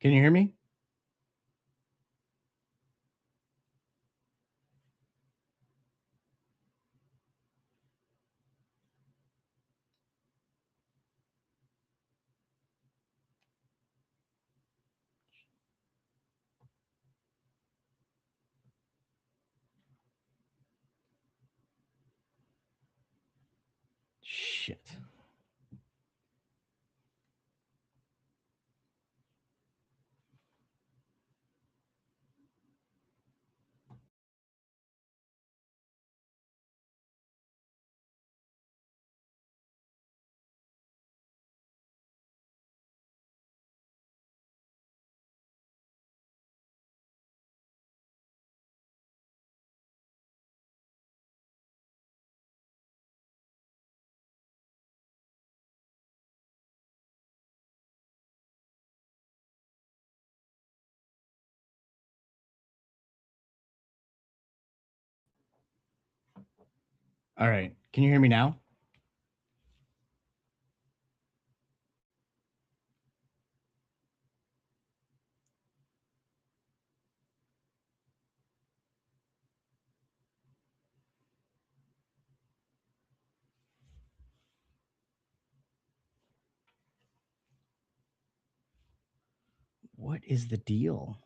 Can you hear me? Shit. All right. Can you hear me now? What is the deal?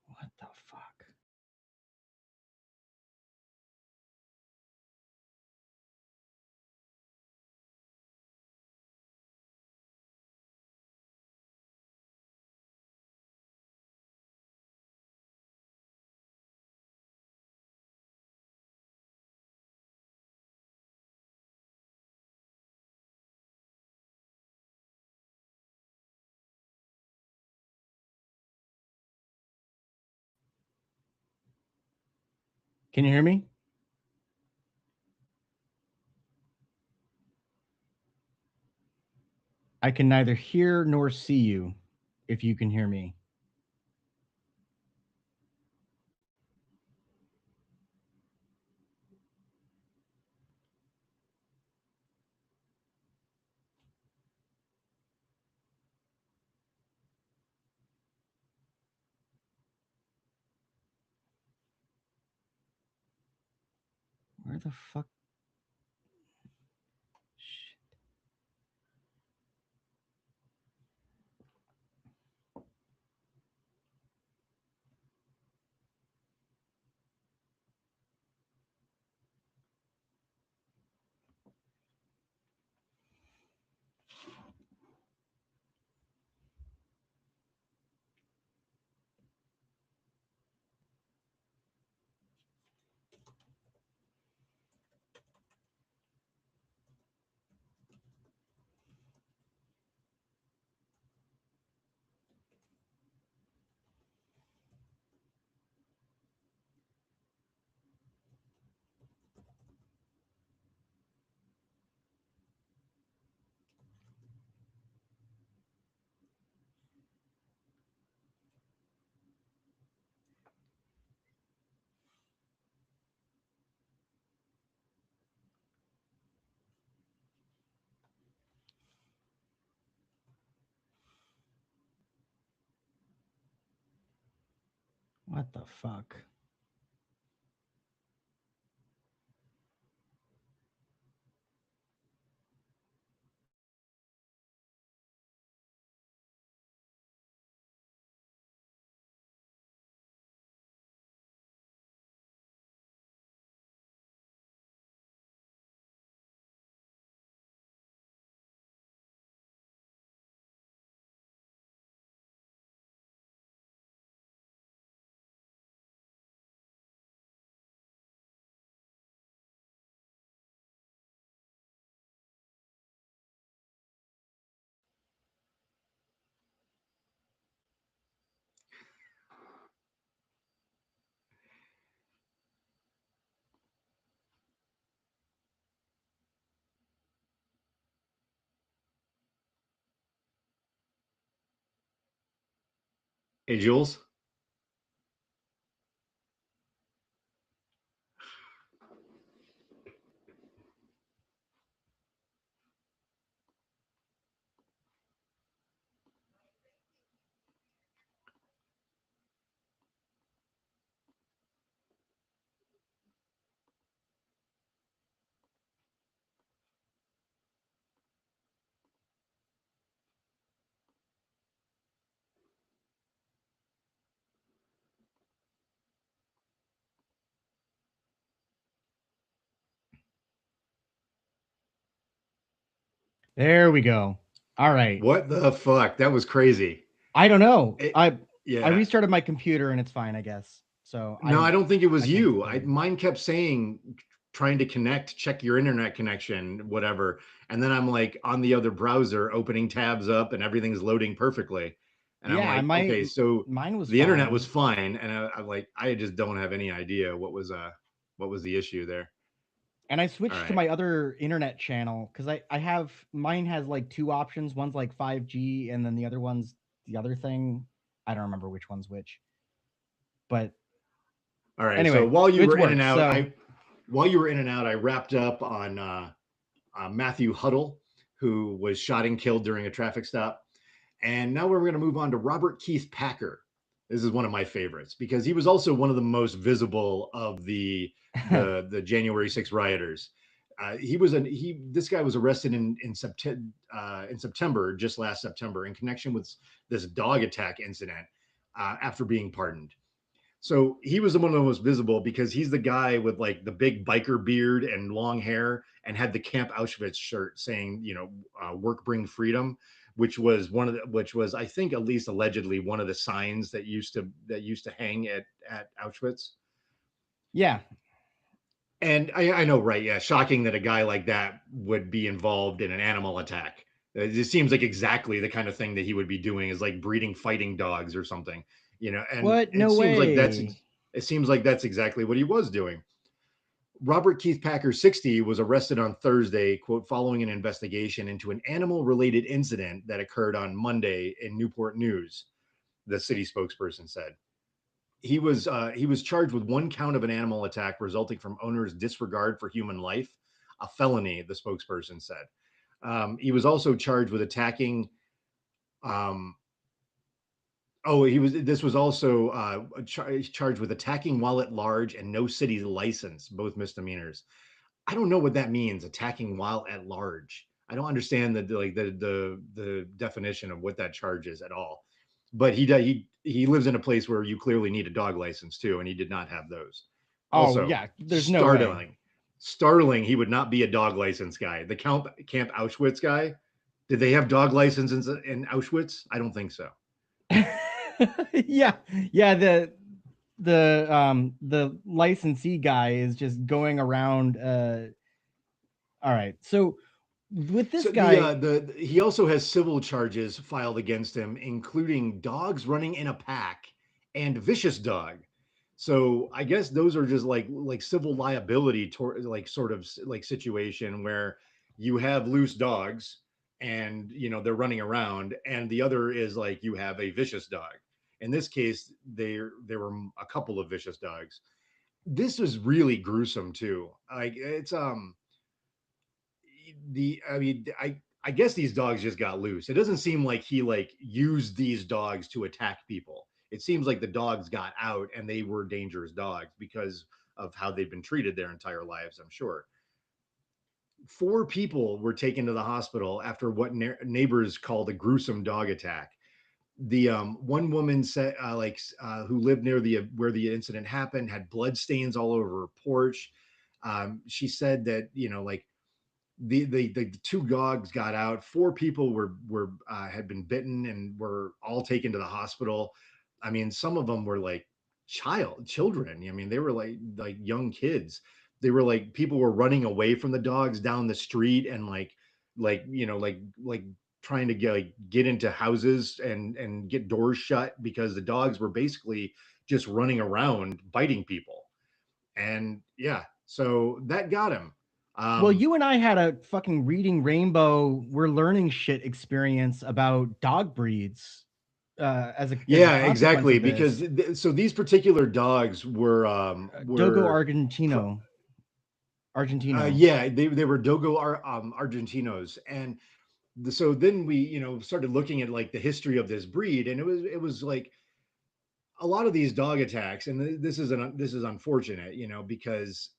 What the fuck? Can you hear me? I can neither hear nor see you if you can hear me. Where the fuck? Shit. What the fuck? Hey, Jules. There we go. All right. What the fuck? That was crazy. I don't know. It, I yeah. restarted my computer and it's fine, I guess. So No, I don't think it was can't you. complain. Mine kept saying trying to connect, check your internet connection, whatever. And then I'm like on the other browser, opening tabs up, and everything's loading perfectly. And Yeah, I'm like, okay, so mine was the internet fine. was fine, and I'm like, I just don't have any idea what was the issue there. And I switched to right. my other internet channel because I have mine has like two options. One's like 5G, and then the other one's the other thing. I don't remember which one's which. But All right. anyway, So while you were in and out, so I wrapped up on Matthew Huddle, who was shot and killed during a traffic stop. And now we're going to move on to Robert Keith Packer. This is one of my favorites because he was also one of the most visible of the January 6th rioters. This guy was arrested in September, just last September, in connection with this dog attack incident after being pardoned. So he was one of the most visible because he's the guy with like the big biker beard and long hair and had the Camp Auschwitz shirt saying, work bring freedom, which was I think at least allegedly one of the signs that used to hang at Auschwitz. Yeah. And I know, right? Yeah. Shocking that a guy like that would be involved in an animal attack. It just seems like exactly the kind of thing that he would be doing is like breeding fighting dogs or something, and what? No it seems way. like that's exactly what he was doing. Robert Keith Packer, 60, was arrested on Thursday, quote, following an investigation into an animal-related incident that occurred on Monday in Newport News, the city spokesperson said. He was charged with one count of an animal attack resulting from owner's disregard for human life, a felony, the spokesperson said. He was also charged with attacking. This was also charged with attacking while at large and no city license, both misdemeanors. I don't know what that means, attacking while at large. I don't understand the definition of what that charge is at all. But he lives in a place where you clearly need a dog license too, and he did not have those. Also, yeah, there's no way. Startling, he would not be a dog license guy. The Camp Auschwitz guy, did they have dog licenses in Auschwitz? I don't think so. yeah, the licensee guy is just going around. All right, so with this guy, he also has civil charges filed against him, including dogs running in a pack and vicious dog. So I guess those are just like civil liability, sort of like situation where you have loose dogs and they're running around, and the other is like you have a vicious dog. In this case, there were a couple of vicious dogs. This was really gruesome too. Like it's I guess these dogs just got loose. It doesn't seem like he used these dogs to attack people. It seems like the dogs got out and they were dangerous dogs because of how they've been treated their entire lives, I'm sure. 4 people were taken to the hospital after what neighbors called a gruesome dog attack. The one woman said who lived near where the incident happened had blood stains all over her porch. She said that the 2 dogs got out. 4 people were had been bitten and were all taken to the hospital. I mean, some of them were like children. I mean, they were like young kids. They were like people were running away from the dogs down the street and like trying to get into houses and get doors shut because the dogs were basically just running around biting people. And yeah, so that got him. well, you and I had a fucking reading rainbow, we're learning shit experience about dog breeds as a Yeah, consequence exactly. of Because this. so these particular dogs were Dogo pro- Argentino. yeah, they were Dogo Argentinos, and so then we started looking at like the history of this breed, and it was like a lot of these dog attacks, and this is unfortunate, because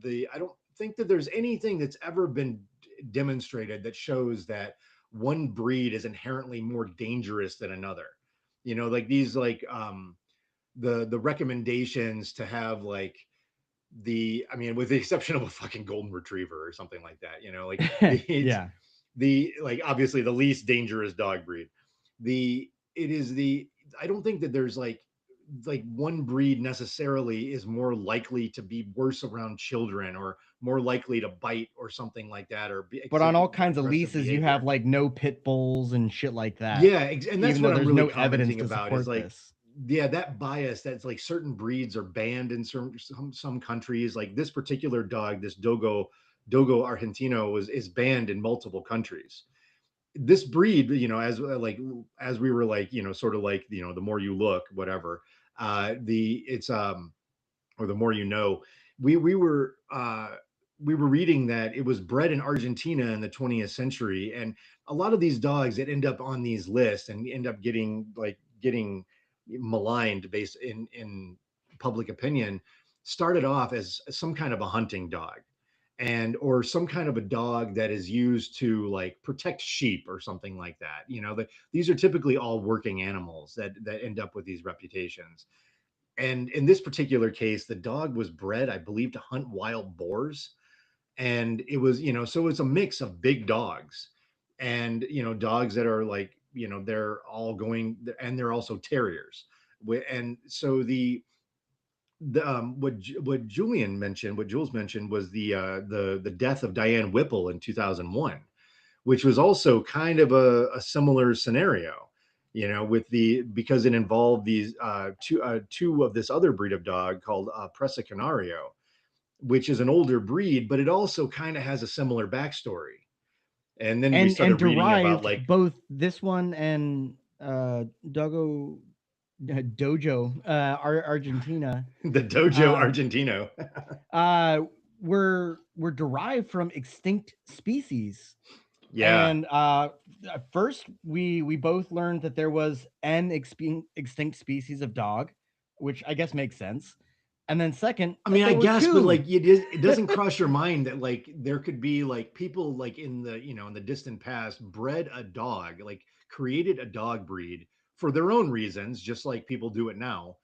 the I don't think that there's anything that's ever been demonstrated that shows that one breed is inherently more dangerous than another. Like these like the recommendations to have like I mean, with the exception of a fucking golden retriever or something like that, like it's Yeah. the like obviously the least dangerous dog breed. It is the I don't think that there's like one breed necessarily is more likely to be worse around children or more likely to bite or something like that or be But on exhibit all kinds of aggressive leases, you have behavior. like no pit bulls and shit like that, Yeah, and that's even what though I'm there's really no evidence commenting to about is support like, this. yeah, that bias that's like certain breeds are banned in some countries. Like this particular dog, this Dogo Argentino is banned in multiple countries. This breed, as we were like, sort of like, the more you look, whatever, the it's or the more you know, we we were uh we were reading that it was bred in Argentina in the 20th century, and a lot of these dogs that end up on these lists and end up getting maligned based in public opinion started off as some kind of a hunting dog and or some kind of a dog that is used to like protect sheep or something like that. These are typically all working animals that end up with these reputations. And in this particular case, the dog was bred, I believe, to hunt wild boars. And it was, so it's a mix of big dogs and, dogs that are like, they're all going, and they're also terriers. And so what Jules mentioned was the death of Diane Whipple in 2001, which was also kind of a similar scenario, with because it involved these two of this other breed of dog called Presa Canario, which is an older breed, but it also kind of has a similar backstory. And then we And started reading about derived like both this one and Dogo Dojo Argentina the Dojo uh, Argentino. uh, were derived from extinct species. Yeah. And at first, we both learned that there was an extinct species of dog, which I guess makes sense. And then second, I that mean, I there were guess, but two. like it doesn't cross your mind that like there could be like people like in the in the distant past bred a dog, like created a dog breed for their own reasons, just like people do it now,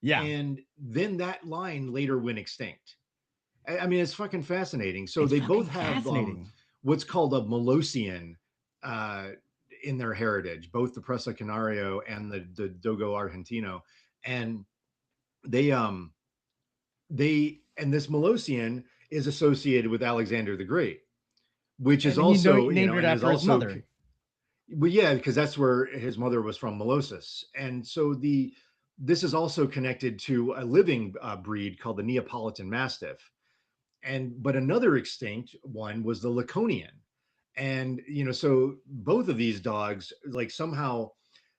Yeah, and then that line later went extinct. I mean, it's fucking fascinating. So it's they both fucking have fascinating. what's called a Molosian uh, in their heritage, both the Presa Canario and the Dogo Argentino, and they and this Molosian is associated with Alexander the Great, which is And he also, named it and is after his also, mother. well, yeah, because that's where his mother was from, Molossus. And so this is also connected to a living breed called the Neapolitan Mastiff. But another extinct one was the Laconian. And, so both of these dogs, like somehow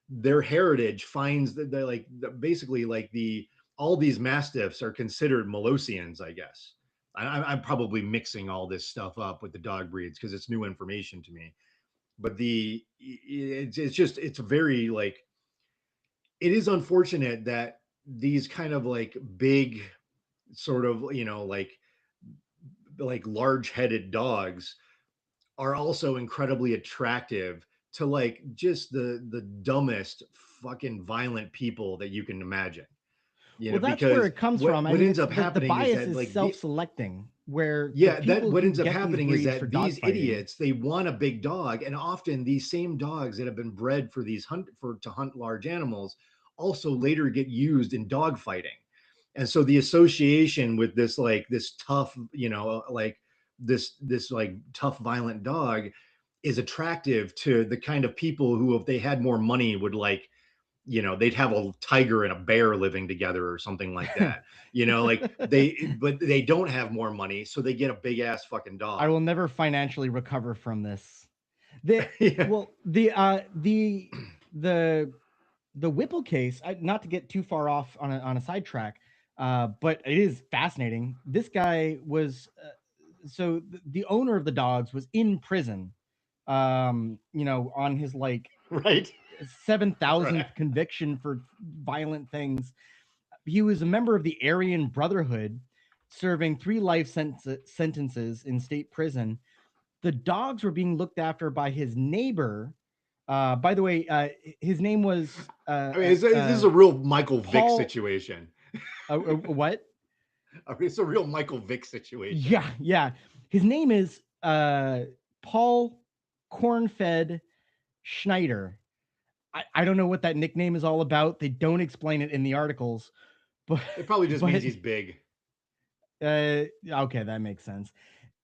their heritage finds that they're like basically like all these mastiffs are considered Molosians, I guess. I'm probably mixing all this stuff up with the dog breeds because it's new information to me. But it's just it's very like it is unfortunate that these kind of like big sort of like large-headed dogs are also incredibly attractive to like just the dumbest fucking violent people that you can imagine. Well, that's where Because it comes what from. I what mean, ends it's up the happening is bias that is like the self-selecting, where the yeah, that people what who ends up get these happening is breeds for that dog these fighting. idiots, they want a big dog, and often these same dogs that have been bred for to hunt large animals also later get used in dog fighting. And so the association with this tough, like this like tough violent dog is attractive to the kind of people who, if they had more money, would like, they'd have a tiger and a bear living together or something like that. Like but they don't have more money, so they get a big ass fucking I dog. will never financially recover from this. The Yeah. well, the the Whipple case, not to get too far off on a sidetrack, but it is fascinating. This guy was the owner of the dogs was in prison, on his like Right. 7,000th conviction for violent things. He was a member of the Aryan Brotherhood, serving 3 life sentences in state prison. The dogs were being looked after by his neighbor. By the way, his name was. I mean, this is a real Michael Vick situation. What? It's a real Michael Vick situation. Yeah. His name is Paul Cornfed Schneider. I don't know what that nickname is all about. They don't explain it in the articles, but it probably just means he's big. Okay, that makes sense.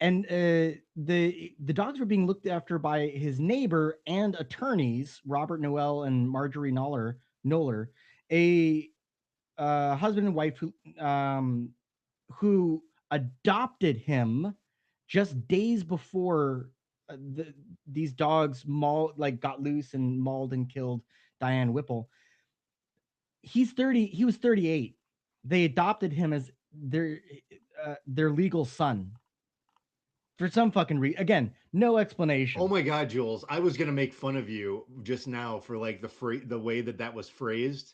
And the dogs were being looked after by his neighbor and attorneys, Robert Noel and Marjorie Noller, a husband and wife who adopted him just days before these dogs got loose and mauled and killed Diane Whipple. He was 38. They adopted him as their legal son. For some fucking reason. Again, no explanation. Oh my God, Jules. I was going to make fun of you just now for like the way that was phrased.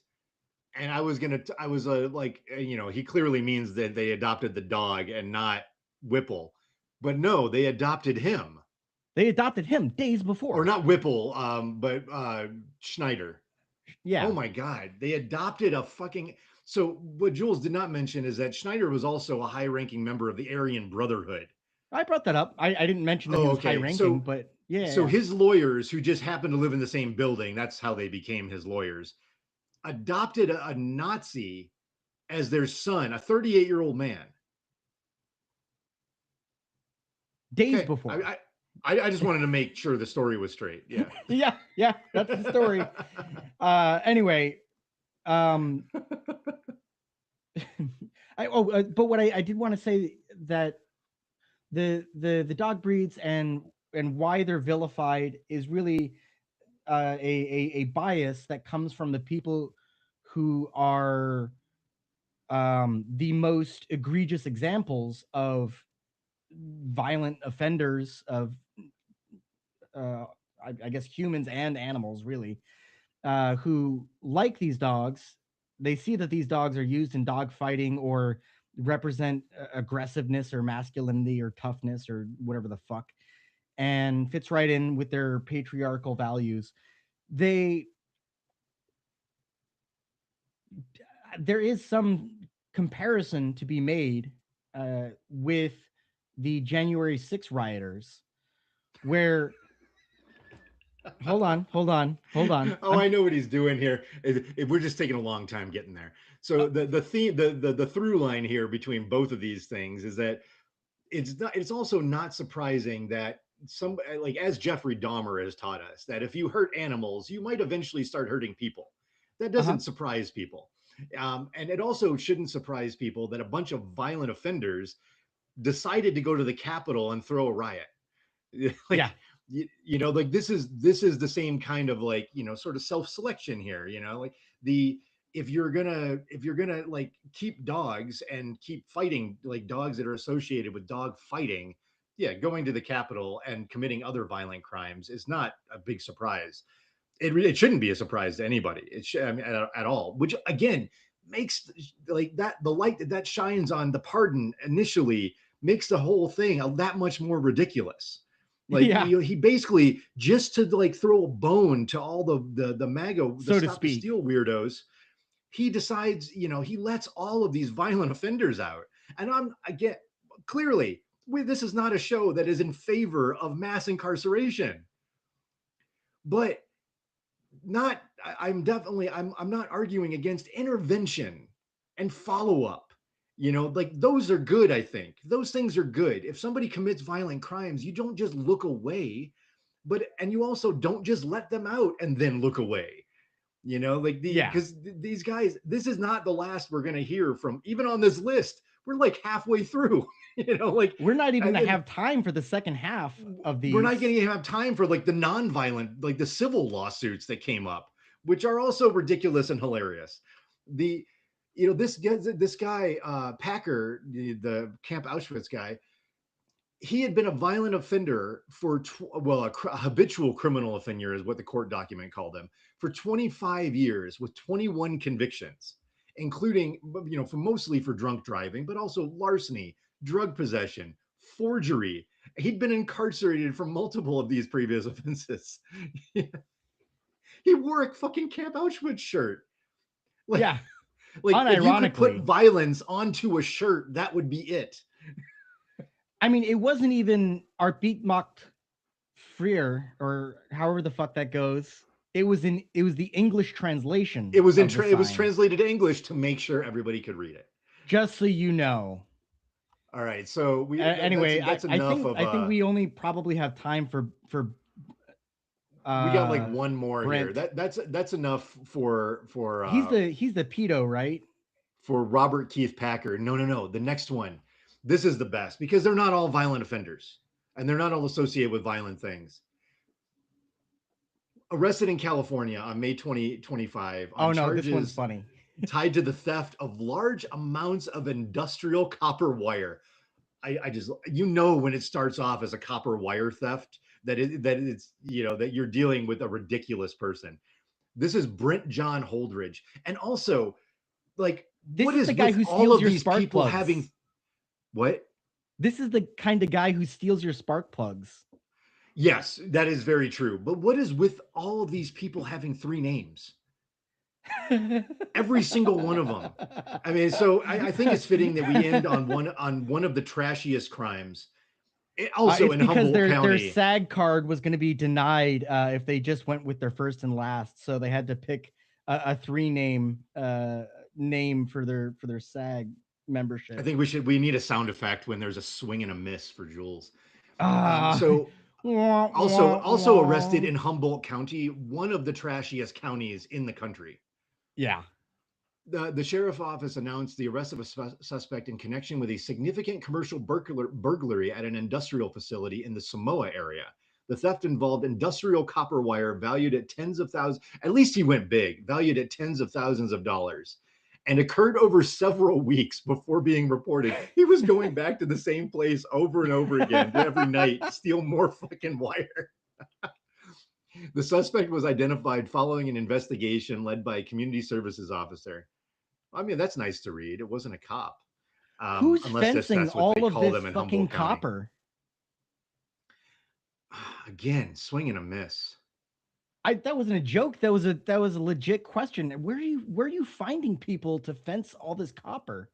And I was he clearly means that they adopted the dog and not Whipple. But no, they adopted him. They adopted him days before. Or not Whipple, but Schneider. Yeah. Oh my God. They adopted a fucking... So what Jules did not mention is that Schneider was also a high-ranking member of the Aryan Brotherhood. I brought that up. I didn't mention that he was high-ranking, but yeah. So his lawyers, who just happened to live in the same building, that's how they became his lawyers, adopted a Nazi as their son, a 38-year-old man. Days before. I just wanted to make sure the story was straight. Yeah. yeah, that's the story. Anyway, but what I did want to say that the dog breeds and why they're vilified is really a bias that comes from the people who are the most egregious examples of violent offenders of I guess humans and animals, really, who like these dogs. They see that these dogs are used in dog fighting or represent aggressiveness or masculinity or toughness or whatever the fuck, and fits right in with their patriarchal values. There is some comparison to be made with the January 6 rioters, where hold on. Oh, I know what he's doing here. We're just taking a long time getting there. So the theme, the through line here between both of these things is that it's also not surprising that as Jeffrey Dahmer has taught us, that if you hurt animals, you might eventually start hurting people. That doesn't surprise people. And it also shouldn't surprise people that a bunch of violent offenders decided to go to the Capitol and throw a riot. This is the same kind of sort of self-selection here, if you're gonna like keep dogs and keep fighting like dogs that are associated with dog fighting, going to the Capitol and committing other violent crimes is not a big surprise. It shouldn't be a surprise to anybody. At all, which again makes the light that shines on the pardon initially makes the whole thing that much more ridiculous. He basically, just to throw a bone to all the MAGA, so to speak, Steal weirdos, he decides, he lets all of these violent offenders out. And clearly, this is not a show that is in favor of mass incarceration, but I'm not arguing against intervention and follow-up. Those are good. I think those things are good. If somebody commits violent crimes, you don't just look away, and you also don't just let them out and then look away. Because these guys, this is not the last we're going to hear from, even on this list. We're like halfway through, we're not even going to have time for the second half of these. We're not going to have time for the non-violent, the civil lawsuits that came up. which are also ridiculous and hilarious. The this guy Packer, the Camp Auschwitz guy, he had been a violent offender for a habitual criminal offender is what the court document called him, for 25 years with 21 convictions, including for mostly for drunk driving, but also larceny, drug possession, forgery. He'd been incarcerated for multiple of these previous offenses. He wore a fucking Camp Auschwitz shirt. Like, yeah. Like if you could put Unironically. violence onto a shirt, that would be it. I mean, it wasn't even Arbeit macht frei, or however the fuck that goes. It was the English translation. It was of the it was sign. translated to English to make sure everybody could read it. Just so you know. All right, so we anyway, that's enough I think we only probably have time for we got like one more Brent. here. That's enough for he's the pedo, right? For Robert Keith Packer. No. The next one. This is the best because they're not all violent offenders and they're not all associated with violent things. Arrested in California on May 2025 on charges this one's funny. tied to the theft of large amounts of industrial copper wire. I just when it starts off as a copper wire theft that it's that you're dealing with a ridiculous person. This is Brent John Holdridge, and also like this is the guy who steals your spark people plugs. having what? This is the kind of guy who steals your spark plugs. Yes, that is very true. But what is with all of these people having 3 names? Every single one of them. I mean, so I think it's fitting that we end on one of the trashiest crimes. Also in Humboldt County. Their SAG card was going to be denied if they just went with their first and last, so they had to pick a 3 name for their SAG membership. I think we need a sound effect when there's a swing and a miss for Jules. So also arrested in Humboldt County, one of the trashiest counties in the country. Yeah. The sheriff office announced the arrest of a suspect in connection with a significant commercial burglary at an industrial facility in the Samoa area. The theft involved industrial copper wire valued at tens of thousands. At least he went big, valued at tens of thousands of dollars, and occurred over several weeks before being reported. He was going back to the same place over and over again every night, steal more fucking wire. The suspect was identified following an investigation led by a community services officer. I mean, that's nice to read. It wasn't a cop. Who's fencing all of this fucking copper? Again, swing and a miss. That wasn't a joke. That was a legit question. Where are you finding people to fence all this copper?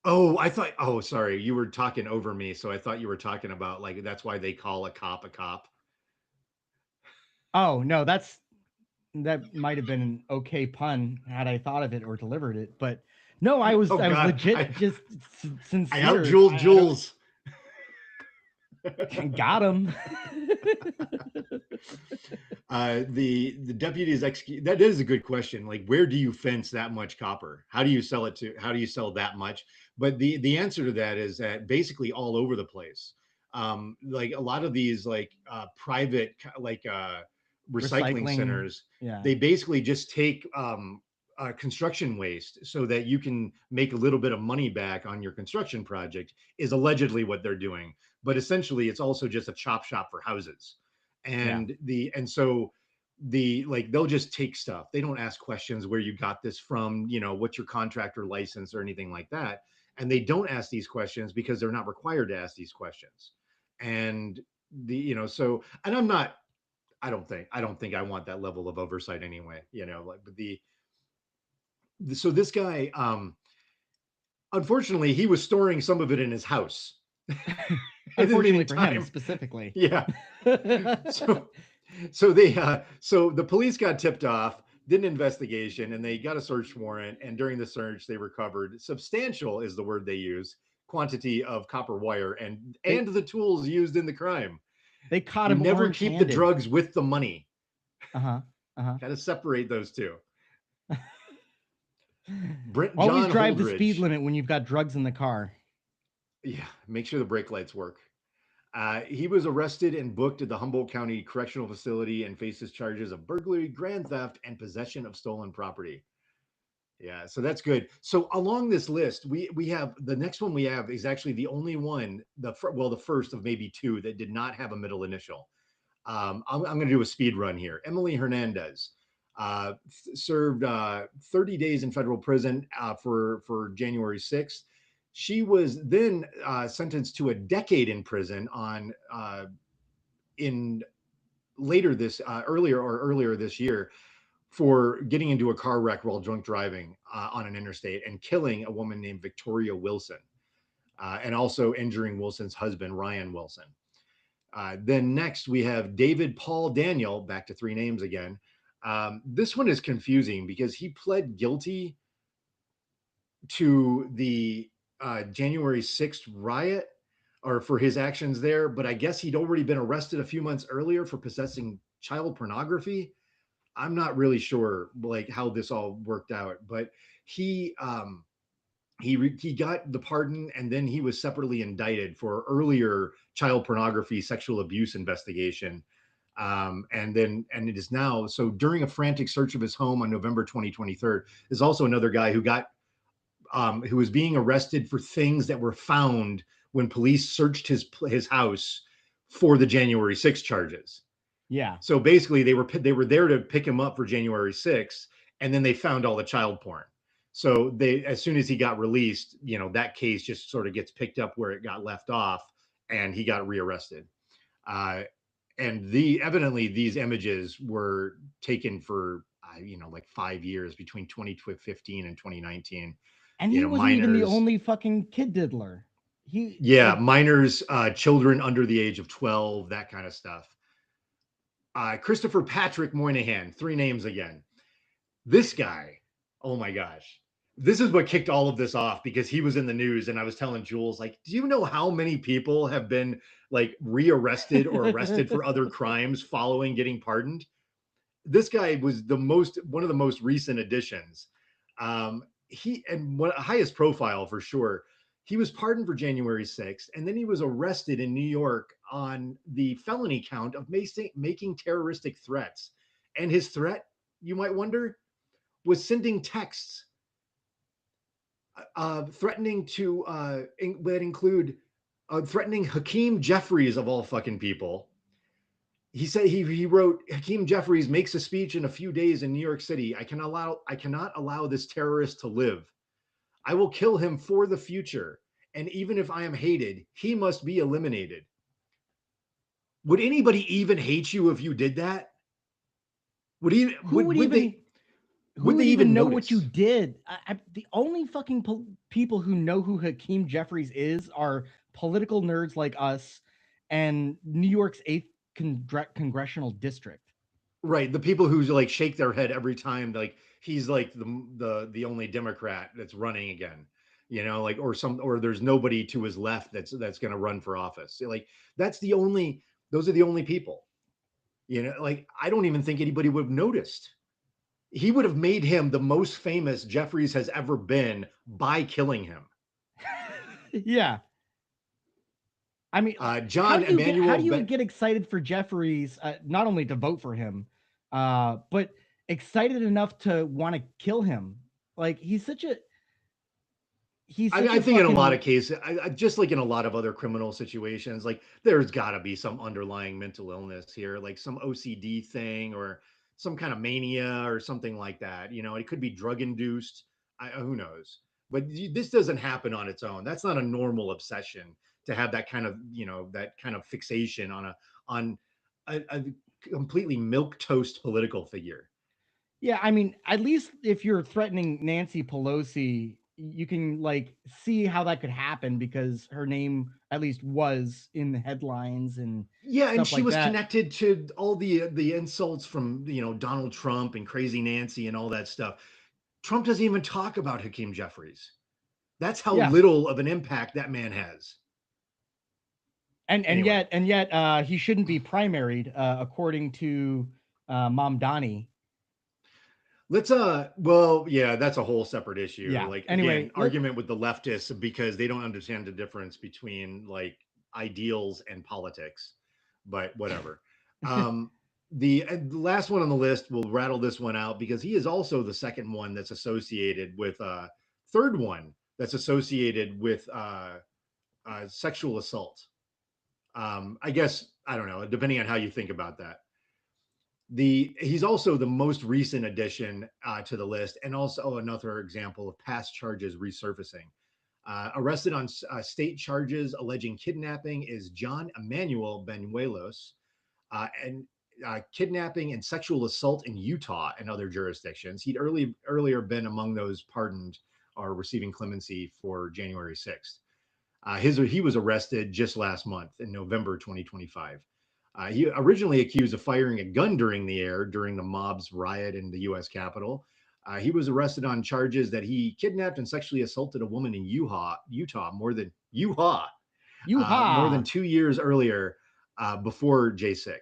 Oh, sorry. You were talking over me, so I thought you were talking about like that's why they call a cop a cop. Oh, no, that might have been an okay pun had I thought of it or delivered it, but no, I was legit just sincere. I out-Jeweled Jules. Got him. The deputies execute. That is a good question. Like, where do you fence that much copper? How do you sell it to? How do you sell that much? But the answer to that is that basically all over the place. Like a lot of these like private like recycling centers, they basically just take construction waste so that you can make a little bit of money back on your construction project is allegedly what they're doing. But essentially it's also just a chop shop for houses. And so they'll just take stuff. They don't ask questions where you got this from, what's your contractor license or anything like that. And they don't ask these questions because they're not required to ask these questions. And I don't think I want that level of oversight anyway, but so this guy, unfortunately, he was storing some of it in his house. Unfortunately for him specifically. Yeah. So the police got tipped off, did an investigation, and they got a search warrant. And during the search, they recovered substantial, is the word they use, quantity of copper wire and the tools used in the crime. They caught him. Never keep the drugs with the money. Got to separate those two. Always drive the speed limit when you've got drugs in the car. Yeah, make sure the brake lights work. He was arrested and booked at the Humboldt County Correctional Facility and faces charges of burglary, grand theft, and possession of stolen property. Yeah, so that's good. So along this list, we have the next one we have is actually the only one, the first of maybe two that did not have a middle initial. I'm going to do a speed run here. Emily Hernandez served 30 days in federal prison for January 6th. She was then sentenced to a decade in prison on in later this earlier this year for getting into a car wreck while drunk driving on an interstate and killing a woman named Victoria Wilson, and also injuring Wilson's husband, Ryan Wilson. Then next we have David Paul Daniel, back to three names again. This one is confusing because he pled guilty to the January 6th riot or for his actions there, but I guess he'd already been arrested a few months earlier for possessing child pornography. I'm not really sure like how this all worked out, but he got the pardon, and then he was separately indicted for earlier child pornography sexual abuse investigation. And it is now, so during a frantic search of his home on November 2023, there's also another guy who was being arrested for things that were found when police searched his house for the January 6th charges. Yeah. So basically they were there to pick him up for January 6th, and then they found all the child porn. So as soon as he got released, that case just sort of gets picked up where it got left off, and he got rearrested. And evidently these images were taken for like 5 years between 2015 and 2019. And he wasn't even the only fucking kid diddler. Minors, children under the age of 12, that kind of stuff. Christopher Patrick Moynihan, three names again. This guy, oh my gosh. This is what kicked all of this off because he was in the news, and I was telling Jules, like, do you know how many people have been like rearrested or arrested for other crimes following getting pardoned? This guy was one of the most recent additions. Highest profile for sure. He was pardoned for January 6th, and then he was arrested in New York on the felony count of making terroristic threats. And his threat, you might wonder, was sending texts threatening to that include threatening Hakeem Jeffries of all fucking people. He said he wrote, Hakeem Jeffries makes a speech in a few days in New York City. I cannot allow this terrorist to live. I will kill him for the future. And even if I am hated, he must be eliminated. Would anybody even hate you if you did that? Would they even know notice? what you did? The only fucking people who know who Hakeem Jeffries is are political nerds like us and New York's 8th congressional district. Right, the people who like shake their head every time like he's like the only Democrat that's running again, like or there's nobody to his left that's going to run for office. Like those are the only people. Like I don't even think anybody would have noticed. He would have made him the most famous Jeffries has ever been by killing him. Yeah. I mean, John Emanuel. How do you get excited for Jeffries? Not only to vote for him, but excited enough to want to kill him. Like he's such a. I think in a lot of cases, just like in a lot of other criminal situations, like there's got to be some underlying mental illness here, like some OCD thing or some kind of mania or something like that. It could be drug induced. Who knows? But this doesn't happen on its own. That's not a normal obsession to have that kind of fixation on a completely milquetoast political figure. Yeah, I mean, at least if you're threatening Nancy Pelosi, you can like see how that could happen because her name at least was in the headlines and and she was connected to all the insults from Donald Trump and Crazy Nancy and all that stuff. Trump doesn't even talk about Hakeem Jeffries. That's how little of an impact that man has. And yet he shouldn't be primaried according to Mom Donnie. Let's that's a whole separate issue. Yeah. Like anyway, again, argument with the leftists because they don't understand the difference between like ideals and politics, but whatever. The last one on the list, we'll rattle this one out because he is also the second one that's associated with third one that's associated with sexual assault. I guess, I don't know, depending on how you think about that. He's also the most recent addition to the list, and also another example of past charges resurfacing. Arrested on state charges alleging kidnapping is John Emmanuel Benuelos, and kidnapping and sexual assault in Utah and other jurisdictions. He'd earlier been among those pardoned or receiving clemency for January 6th. He was arrested just last month in November 2025. He originally accused of firing a gun during the mob's riot in the U.S. Capitol. He was arrested on charges that he kidnapped and sexually assaulted a woman in Utah more than 2 years earlier, before J6.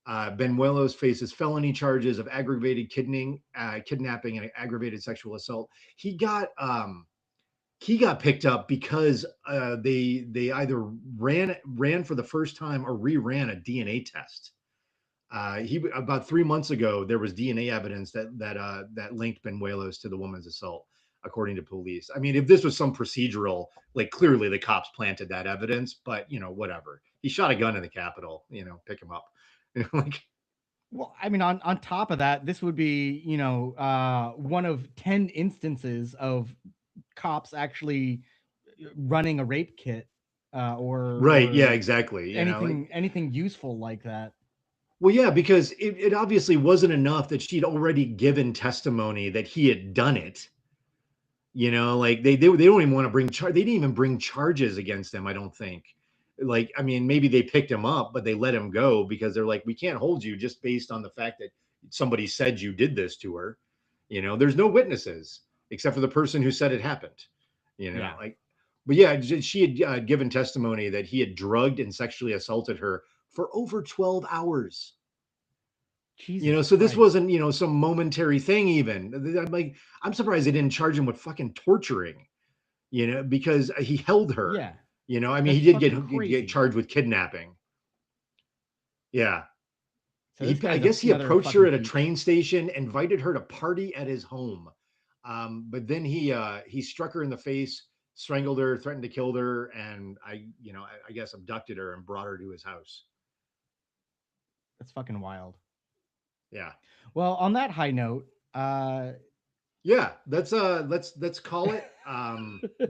Benuelos faces felony charges of aggravated kidnapping and aggravated sexual assault. He got picked up because they either ran for the first time or reran a DNA test. About 3 months ago, there was DNA evidence that linked Benuelos to the woman's assault, according to police. I mean, if this was some procedural, like, clearly the cops planted that evidence, but whatever. He shot a gun in the Capitol. Pick him up. Like, well, I mean, on top of that, this would be one of 10 instances of cops actually running a rape kit, or yeah, exactly. Anything useful like that. Well, yeah, because it obviously wasn't enough that she'd already given testimony that he had done it. Like they don't even want to bring they didn't even bring charges against him, I don't think. Like, I mean, maybe they picked him up, but they let him go because they're like, we can't hold you just based on the fact that somebody said you did this to her. There's no witnesses except for the person who said it happened. But yeah, she had given testimony that he had drugged and sexually assaulted her for over 12 hours. Jesus so Christ. This wasn't, some momentary thing even. I'm surprised they didn't charge him with fucking torturing, because he held her. Yeah. I mean, he did get charged with kidnapping. Yeah. So I guess he approached her at a train station, invited her to party at his home. But then he struck her in the face, strangled her, threatened to kill her, and I guess abducted her and brought her to his house. That's fucking wild. Yeah. Well, on that high note, yeah, let's call it.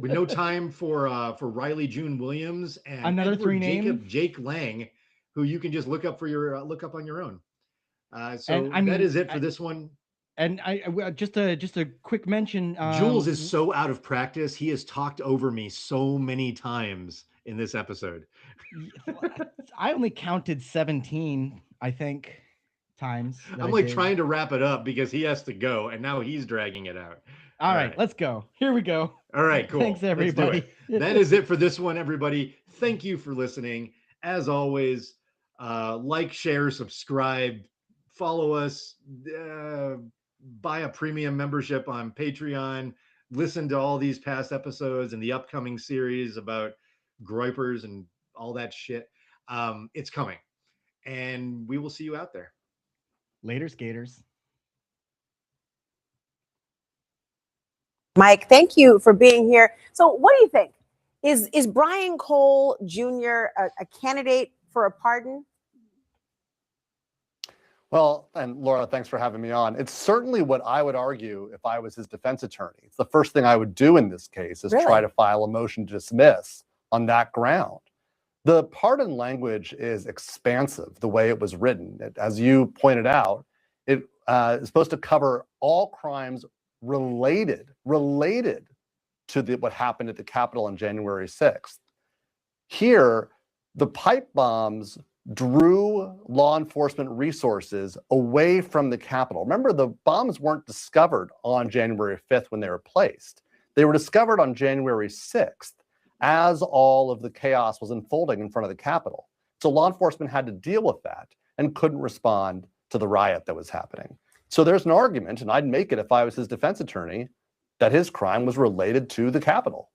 With no time for Riley June Williams and another Edward Jake Lang, who you can just look up on your own. That is it for this one. And I just a quick mention. Jules is so out of practice. He has talked over me so many times in this episode. I only counted 17, I think, times. I'm like trying to wrap it up because he has to go, and now he's dragging it out. All right, let's go. Here we go. All right, cool. Thanks, everybody. That is it for this one, everybody. Thank you for listening. As always, like, share, subscribe, follow us, buy a premium membership on Patreon, listen to all these past episodes and the upcoming series about groypers and all that shit. It's coming, and we will see you out there. Later, skaters. Mike, thank you for being here. So what do you think? Is Brian Cole Jr. a candidate for a pardon? Well, and Laura, thanks for having me on. It's certainly what I would argue if I was his defense attorney. It's the first thing I would do in this case is try to file a motion to dismiss on that ground. The pardon language is expansive, the way it was written. As you pointed out, it is supposed to cover all crimes related to what happened at the Capitol on January 6th. Here, the pipe bombs drew law enforcement resources away from the Capitol. Remember, the bombs weren't discovered on January 5th when they were placed. They were discovered on January 6th as all of the chaos was unfolding in front of the Capitol. So law enforcement had to deal with that and couldn't respond to the riot that was happening. So there's an argument, and I'd make it if I was his defense attorney, that his crime was related to the Capitol.